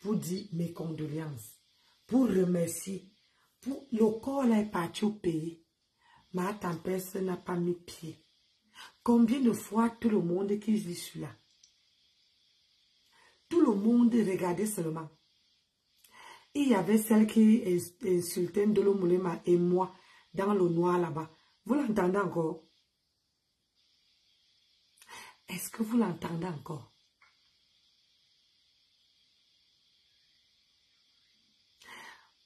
pour dire mes condoléances, pour remercier. Le corps là est parti au pays. Ma Tempeste n'a pas mis pied. Combien de fois tout le monde qui vit celui-là? Tout le monde regardait seulement. Il y avait celle qui insultait Ndolo Moulema et moi dans le noir là-bas. Vous l'entendez encore? Est-ce que vous l'entendez encore?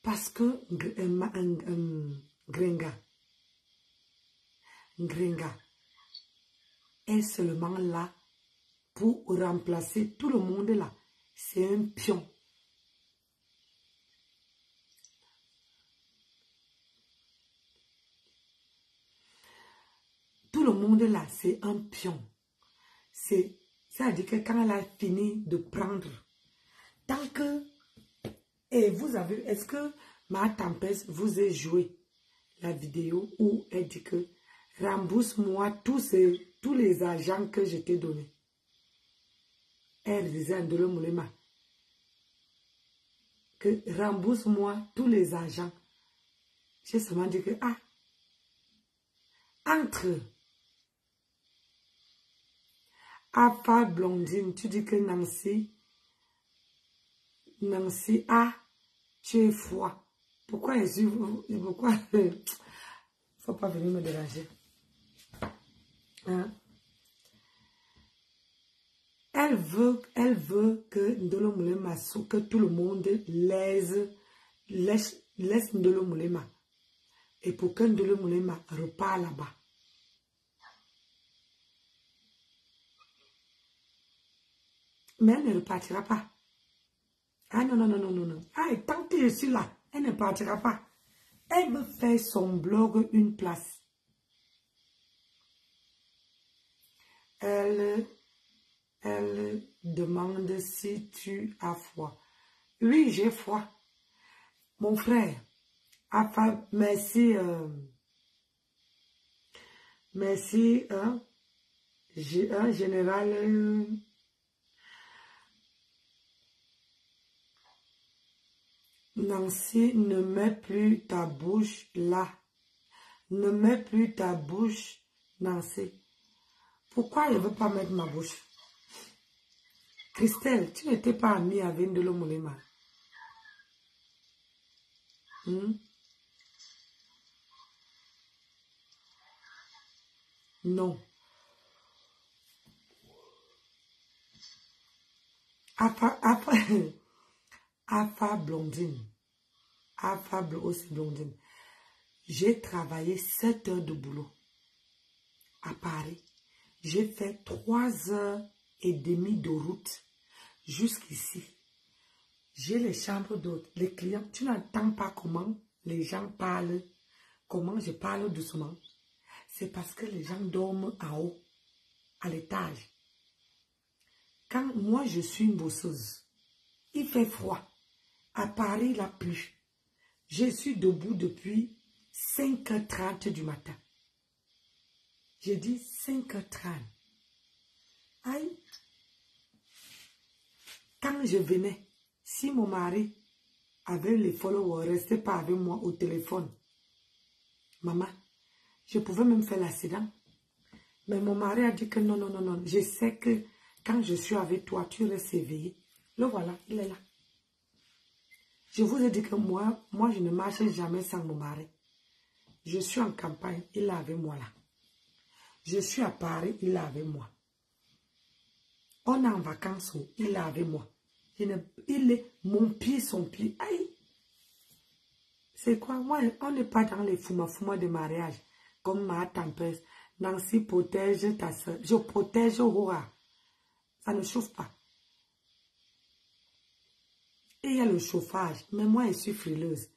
Parce que Gringa est seulement là pour remplacer tout le monde là. C'est un pion. Tout le monde là, c'est un pion. C'est-à-dire que quand elle a fini de prendre, tant que... Et vous avez... Est-ce que Ma Tempeste vous a joué la vidéo où elle dit que rembourse-moi tous les argents que je t'ai donnés? Elle disait à Ndolo Moulema que rembourse-moi tous les argents. J'ai seulement dit que, entre Alpha Blondine, tu dis que Nancy, tu es froid. Pourquoi pourquoi faut pas venir me déranger. Hein? Elle veut que Ndolo Moulema, que tout le monde laisse Ndolo Moulema. Et pour que Ndolo Moulema repart là-bas. Mais elle ne repartira pas. Ah non, non, non, non, non, non. Ah, et tant que je suis là, elle ne partira pas. Elle veut faire son blog une place. Elle demande si tu as foi. Oui, j'ai foi. Mon frère, merci, merci, général. Nancy, ne mets plus ta bouche là. Ne mets plus ta bouche, Nancy. Pourquoi elle ne veut pas mettre ma bouche? Christelle, tu n'étais pas amie avec Ndolo Moulema. Non. Alpha Blondine. Aussi Blondine. J'ai travaillé 7 heures de boulot à Paris. J'ai fait 3 heures et demie de route jusqu'ici. J'ai les chambres d'hôtes. Les clients, tu n'entends pas comment les gens parlent, comment je parle doucement. C'est parce que les gens dorment en haut, à l'étage. Quand moi je suis une bosseuse, il fait froid. À Paris, il a plu. Je suis debout depuis 5h30 du matin. J'ai dit 5h30. Aïe. Quand je venais, si mon mari avait les followers, restait pas avec moi au téléphone, maman, je pouvais même faire l'accident. Mais mon mari a dit que non, non, non, non. Je sais que quand je suis avec toi, tu restes éveillé. Le voilà, il est là. Je vous ai dit que moi, je ne marche jamais sans mon mari. Je suis en campagne, il est avec moi là. Je suis à Paris, il est avec moi. On est en vacances, il est avec moi. Il est mon pied, son pied. Aïe! C'est quoi? Moi, on n'est pas dans les fuma de mariage. Comme ma tempête. Nancy protège ta soeur. Je protège Aurora. Ça ne chauffe pas. Et il y a le chauffage. Mais moi, je suis frileuse.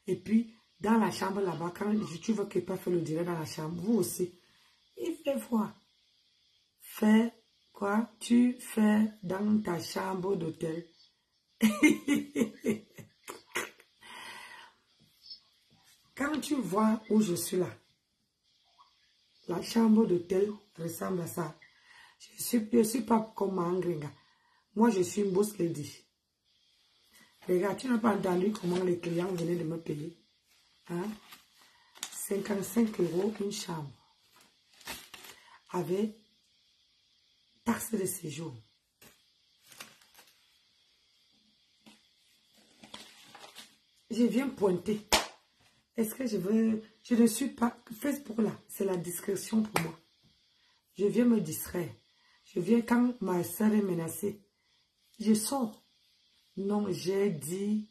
Et puis, dans la chambre là-bas, quand tu veux que pas faire le direct dans la chambre, vous aussi, il fait froid. Fais quoi? Tu fais dans ta chambre d'hôtel. Quand tu vois où je suis là, la chambre d'hôtel ressemble à ça. Je suis pas comme Angringa. Moi, je suis une boss lady. Regarde, tu n'as pas entendu comment les clients venaient de me payer. Hein? 55 € une chambre. Avec taxe de séjour. Je viens pointer. Est-ce que je veux... Je ne suis pas... Facebook là, c'est la discrétion pour moi. Je viens me distraire. Je viens quand ma soeur est menacée. Je sors. Non, j'ai dit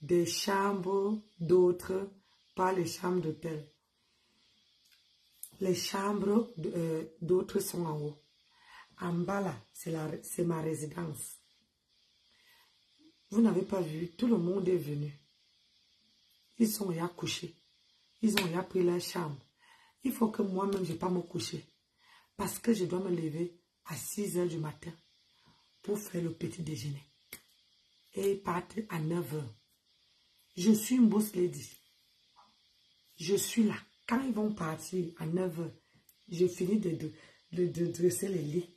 des chambres d'autres, pas les chambres d'hôtel. Les chambres d'autres sont en haut. En bas là, c'est ma résidence. Vous n'avez pas vu, tout le monde est venu. Ils sont déjà couchés. Ils ont déjà pris leur chambre. Il faut que moi-même, je ne vais pas me coucher. Parce que je dois me lever à 6 h du matin pour faire le petit déjeuner. Et ils partent à 9 h. Je suis une boss lady. Je suis là. Quand ils vont partir à 9 h, je finis de dresser les lits.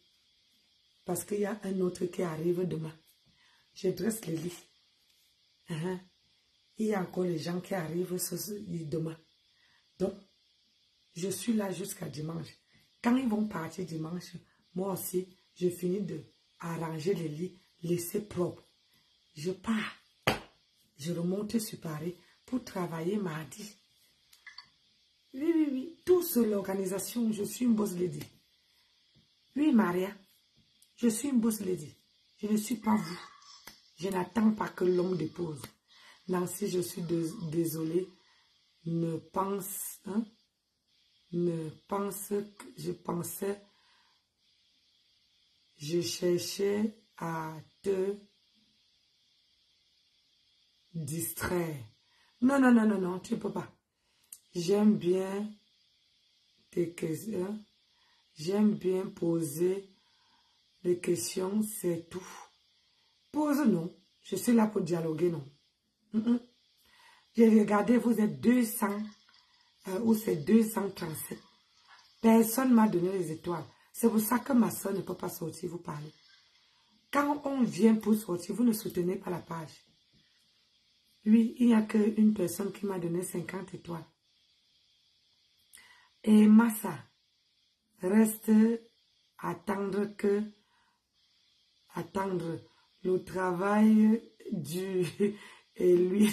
Parce qu'il y a un autre qui arrive demain. Je dresse les lits. Il y a encore les gens qui arrivent demain. Donc, je suis là jusqu'à dimanche. Quand ils vont partir dimanche, moi aussi, je finis de arranger les lits, laisser propre. Je pars. Je remonte sur Paris pour travailler mardi. Oui, oui, oui. Tout sur l'organisation, je suis une boss lady. Oui, Maria. Je suis une boss lady. Je ne suis pas vous. Je n'attends pas que l'homme dépose. Nancy, je suis désolée. Ne pense, hein? Ne pense que je pensais, je cherchais à te distraire. Non, non, non, non, non, tu ne peux pas. J'aime bien tes questions. J'aime bien poser des questions, c'est tout. Pose non. Je suis là pour dialoguer, non. J'ai regardé, vous êtes 200, ou c'est 237. Personne ne m'a donné les étoiles. C'est pour ça que ma soeur ne peut pas sortir, vous parler. Quand on vient pour sortir, vous ne soutenez pas la page. Oui, il n'y a qu'une personne qui m'a donné 50 étoiles. Et Massa reste attendre le travail du et lui.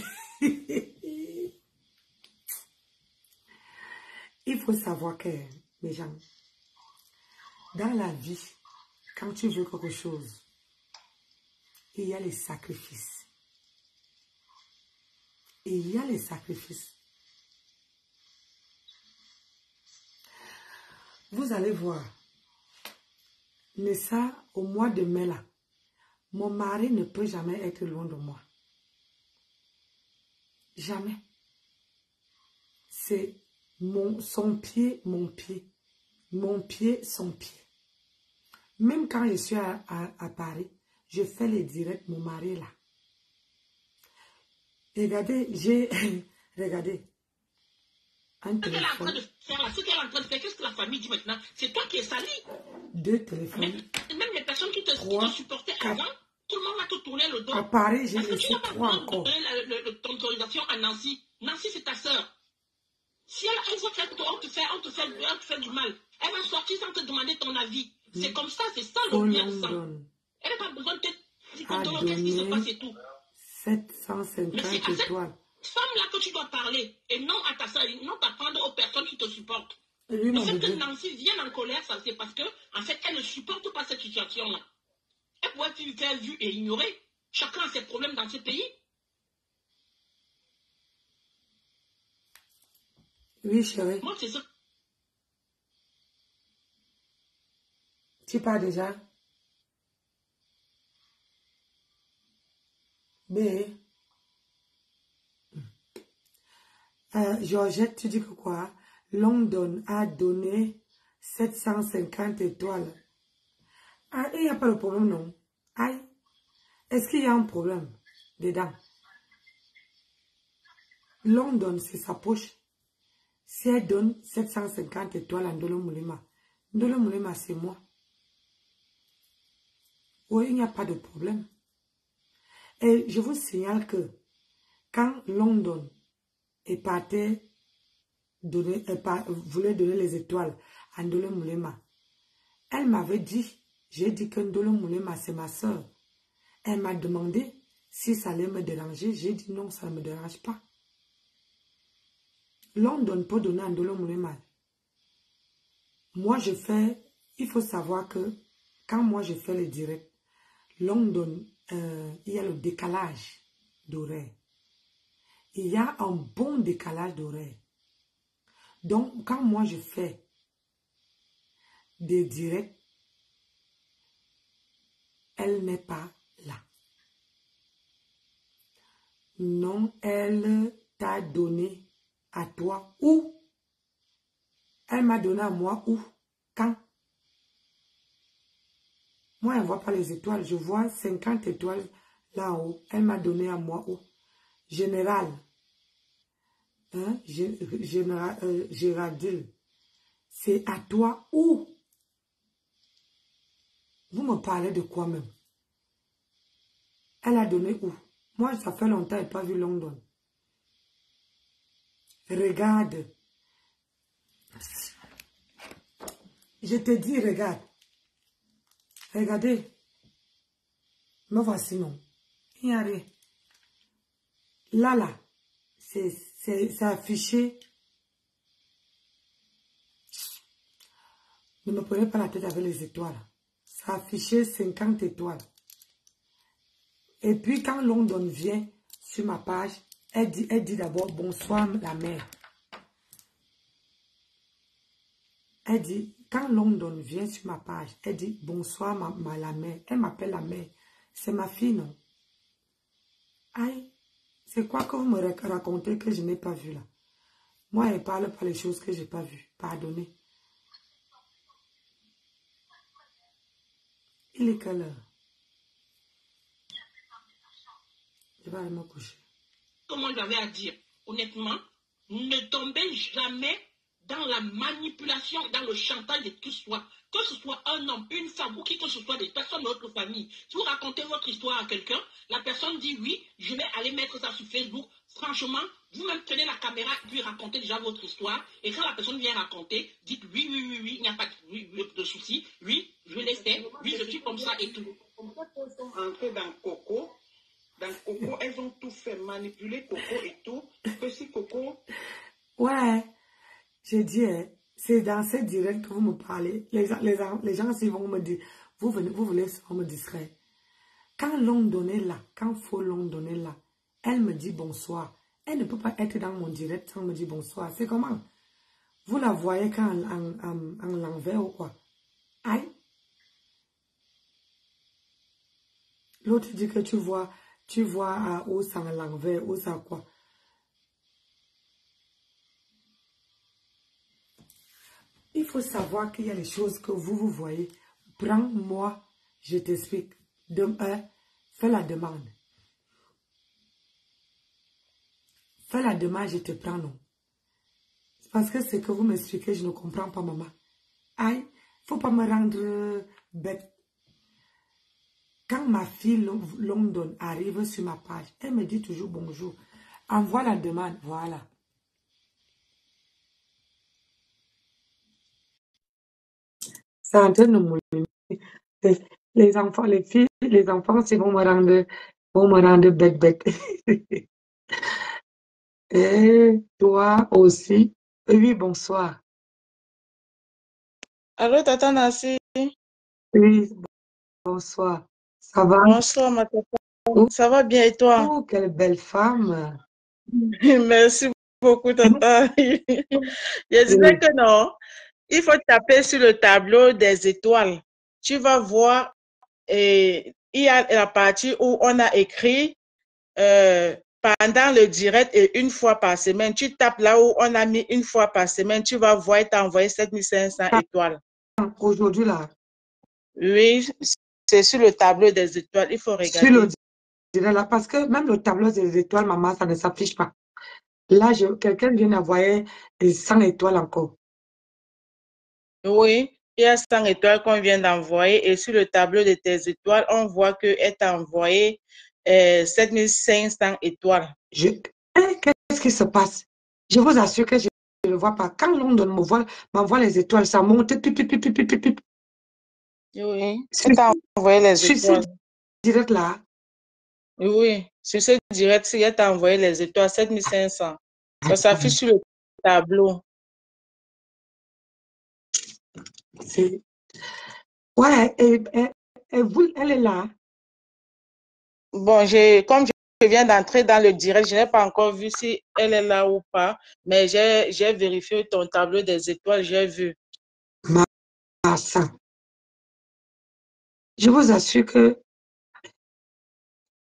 Il faut savoir que, mes gens, dans la vie, quand tu veux quelque chose, il y a les sacrifices. Et il y a les sacrifices. Vous allez voir. Mais ça, au mois de mai là, mon mari ne peut jamais être loin de moi. Jamais. C'est son pied, mon pied. Mon pied, son pied. Même quand je suis à Paris, je fais les directs, mon mari est là. Regardez, regardez. Un téléphone. Ce qu'elle est en train de faire, qu'est-ce que la famille dit maintenant? C'est toi qui es sali. 2 téléphones. Même les personnes qui te supportaient 4. avant, tout le monde va te tourner le dos. À Paris, j'ai Parce que laissé tu n'as pas 3 besoin encore. de donner ton autorisation à Nancy. Nancy, c'est ta sœur. Si elle voit qu'on te fait du mal, elle va sortir sans te demander ton avis. C'est comme ça, c'est ça le bien de sang. Elle n'a pas besoin de te dire qu'est-ce qui se passe et tout. 750 étoiles. Femme-là que tu dois parler, et non à ta soeur, non t'apprendre aux personnes qui te supportent. Lui, Le fait que Nancy vienne en colère, ça c'est parce que, en fait, elle ne supporte pas cette situation-là. Elle pourrait se faire vue et ignorer. Chacun a ses problèmes dans ce pays. Oui, chérie. Moi, c'est ça. Tu parles déjà? B. Georgette, tu dis que quoi? London a donné 750 étoiles. Ah, il n'y a pas de problème, non? Aïe. Est-ce qu'il y a un problème dedans? London, c'est sa poche. Si elle donne 750 étoiles à Ndolo Moulema, c'est moi. Oui, il n'y a pas de problème. Et je vous signale que quand London est parti voulait donner les étoiles à Ndolo Moulema, elle m'avait dit, j'ai dit que Ndolo Moulema, c'est ma soeur. Elle m'a demandé si ça allait me déranger. J'ai dit non, ça ne me dérange pas. London peut donner à Ndolo Moulema. Moi, il faut savoir que quand moi je fais les directs, London, il y a le décalage d'horaire. Il y a un bon décalage d'horaire. Donc, quand moi je fais des directs, elle n'est pas là. Non, elle t'a donné à toi où? Elle m'a donné à moi où? Quand? Moi, elle ne voit pas les étoiles. Je vois 50 étoiles là-haut. Elle m'a donné à moi où? Général. Hein? Géraldine. C'est à toi où? Vous me parlez de quoi même? Elle a donné où? Moi, ça fait longtemps que je n'ai pas vu London. Regarde. Je te dis, regarde. Regardez. Me voici, non. Il n'y a rien. Là, c'est affiché. Ne me prenez pas la tête avec les étoiles. ça affichait 50 étoiles. Et puis, quand London vient sur ma page, elle dit d'abord bonsoir la mère. Elle dit, quand London vient sur ma page, elle dit bonsoir la mère. Elle m'appelle la mère. C'est ma fille, non? Aïe, c'est quoi que vous me racontez que je n'ai pas vu là? Moi, elle ne parle pas les choses que je n'ai pas vues. Pardonnez. Il est quelle heure? Je vais aller me coucher. Comment j'avais à dire, honnêtement, ne tombez jamais dans la manipulation, dans le chantage de qui soit. Que ce soit un homme, une femme ou qui que ce soit des personnes de votre famille. Si vous racontez votre histoire à quelqu'un, la personne dit oui, je vais aller mettre ça sur Facebook. Franchement, vous-même prenez la caméra puis racontez déjà votre histoire. Et quand la personne vient raconter, dites oui, il n'y a pas de souci. Oui, je l'ai fait. Oui, je suis comme ça et tout. Entrer dans Coco. Dans Coco, elles ont tout fait, manipuler Coco et tout. Que si Coco... Ouais, j'ai dit, c'est dans ce direct que vous me parlez. Les gens, s'ils vont me dire, vous voulez me distraire. Quand London est là, quand faux London est là, elle me dit bonsoir. Elle ne peut pas être dans mon direct sans me dire bonsoir. C'est comment? Vous la voyez quand en l'envers ou quoi? Aïe. L'autre dit que tu vois où ça en l'envers, où ça quoi? Il faut savoir qu'il y a les choses que vous voyez. Prends-moi, je t'explique. Fais la demande. Fais la demande, je te prends, non. Parce que c'est que vous m'expliquez, je ne comprends pas, maman. Aïe, faut pas me rendre bête. Quand ma fille London arrive sur ma page, elle me dit toujours bonjour. Envoie la demande, voilà. C'est en train de me... Les enfants, les filles, les enfants, c'est vont me rendre bête. Et toi aussi. Oui, bonsoir. Allô, Tata Nancy. Oui, bonsoir. Ça va? Bonsoir, ma tata. Oh, Ça va bien et toi? oh, quelle belle femme. Merci beaucoup, Tata. Je disais que non. Il faut taper sur le tableau des étoiles. Tu vas voir, et il y a la partie où on a écrit pendant le direct et une fois par semaine. Tu tapes là où on a mis une fois par semaine. Tu vas voir, t'as envoyé 7500 étoiles. Aujourd'hui, là. Oui, c'est sur le tableau des étoiles. Il faut regarder. Sur le direct, là, parce que même le tableau des étoiles, maman, ça ne s'affiche pas. Là, quelqu'un vient d'envoyer 100 étoiles encore. Oui, il y a 100 étoiles qu'on vient d'envoyer et sur le tableau de tes étoiles, on voit qu'elle t'a envoyé 7500 étoiles. Qu'est-ce qui se passe? Je vous assure que je ne le vois pas. Quand London m'envoie les étoiles, ça monte. Oui, elle t'a envoyé les étoiles. Sur ce direct-là. Oui, sur ce direct, elle t'a envoyé les étoiles, 7500. Ça s'affiche sur le tableau. Ouais, et vous, elle est là. Bon, comme je viens d'entrer dans le direct, je n'ai pas encore vu si elle est là ou pas, mais j'ai vérifié ton tableau des étoiles, j'ai vu. Ça. Je vous assure que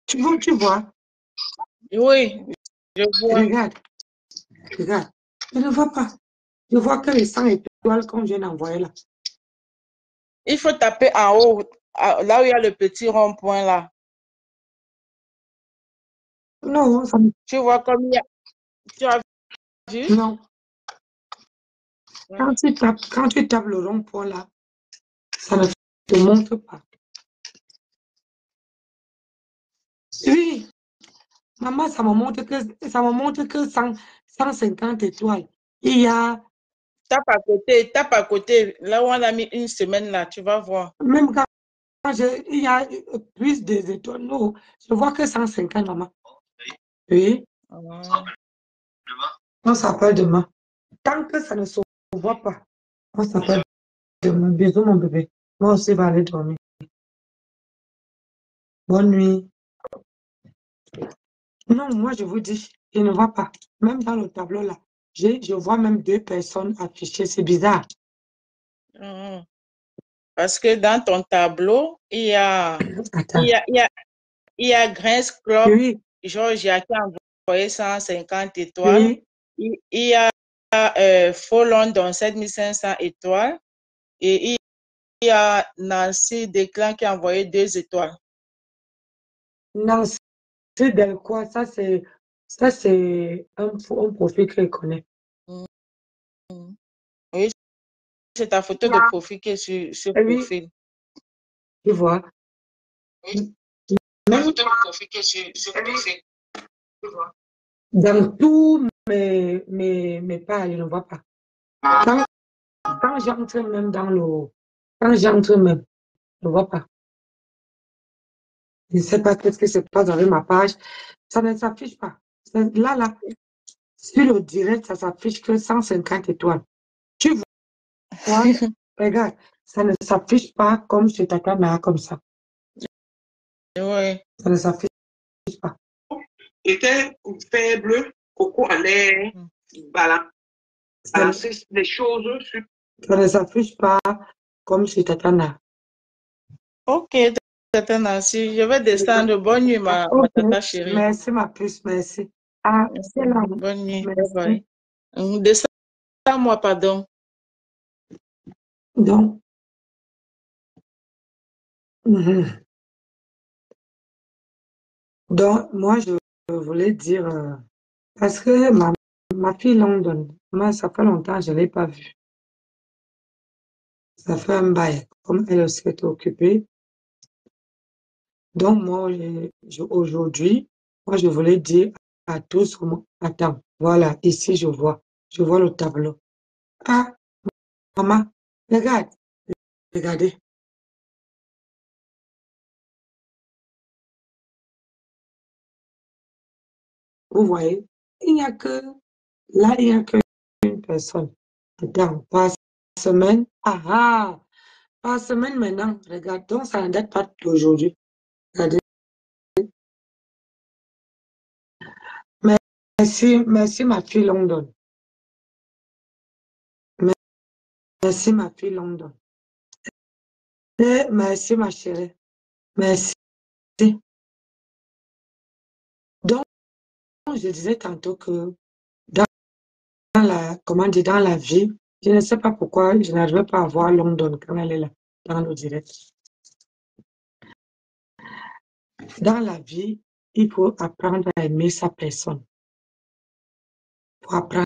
tu vois. Oui, je vois. Regarde. Je ne vois pas. Je vois que les 100 étoiles qu'on vient d'envoyer là. Il faut taper en haut, là où il y a le petit rond-point là. Non, ça me... Tu vois comme il y a... Tu as vu? Non. Quand tu tapes le rond-point là, ça ne te montre pas. Oui. Maman, ça me montre que 150 étoiles. Il y a... Tape à côté, là où on a mis une semaine là, tu vas voir. Même quand il y a plus des étoiles, non, je vois que 150, maman. Oui. On s'appelle demain. Tant que ça ne se voit pas, on s'appelle demain. Bisous, mon bébé. Moi aussi, je vais aller dormir. Bonne nuit. Non, moi, je vous dis, je ne vois pas. Même dans le tableau, là, je vois même 2 personnes affichées. C'est bizarre. Mhm. Parce que dans ton tableau, il y a, Attends. il y a Grace Club, Oui, Georgia qui a envoyé 150 étoiles. oui. Il y a Faux London, 7500 étoiles. Et il y a Nancy Desclans qui a envoyé 2 étoiles. Non, c'est de quoi? Ça, c'est un profil qu'elle connaît. Mhm. Oui, c'est ta photo de profil qui est sur ce Et oui, profil. tu vois. Oui, ta Même photo de profil qui est sur ce profil. Tu vois. dans tous mes pas, je ne vois pas. Quand j'entre même dans le... Quand j'entre même, je ne vois pas. Je ne sais pas qu'est-ce qui se passe avec ma page. Ça ne s'affiche pas. Là, sur le direct, ça s'affiche que 150 étoiles. Tu vois, regarde, ça ne s'affiche pas comme sur ta caméra, comme ça. Oui. Ça ne s'affiche pas. Était faible, Coco allait balancer des choses sur... Ça ne s'affiche pas comme sur ta caméra. Ok, tata Nancy, je vais descendre. Bonne nuit, ma Ok, tata chérie. merci ma puce, merci. Ah, Merci. c'est là. Bonne nuit. Merci. Bye bye. Descends-moi, pardon. Donc, mhm. Donc, moi, je voulais dire, parce que ma fille London, moi, ça fait longtemps que je ne l'ai pas vue. Ça fait un bail, comme elle aussi était occupée. Donc, moi, aujourd'hui, moi, je voulais dire à tous, attends, voilà, ici, je vois le tableau. Ah, maman, regarde, regardez. Vous voyez, il n'y a que, là, il n'y a qu'une personne. Attends, par semaine, par semaine maintenant, regarde, donc ça ne date pas d'aujourd'hui. Regardez. Merci, ma fille London. Merci, ma fille London. Merci, ma chérie. Merci. Donc, je disais tantôt que comment dire, dans la vie, je ne sais pas pourquoi je n'arrivais pas à voir London quand elle est là, dans le direct. Dans la vie, il faut apprendre à aimer sa personne. Il faut apprendre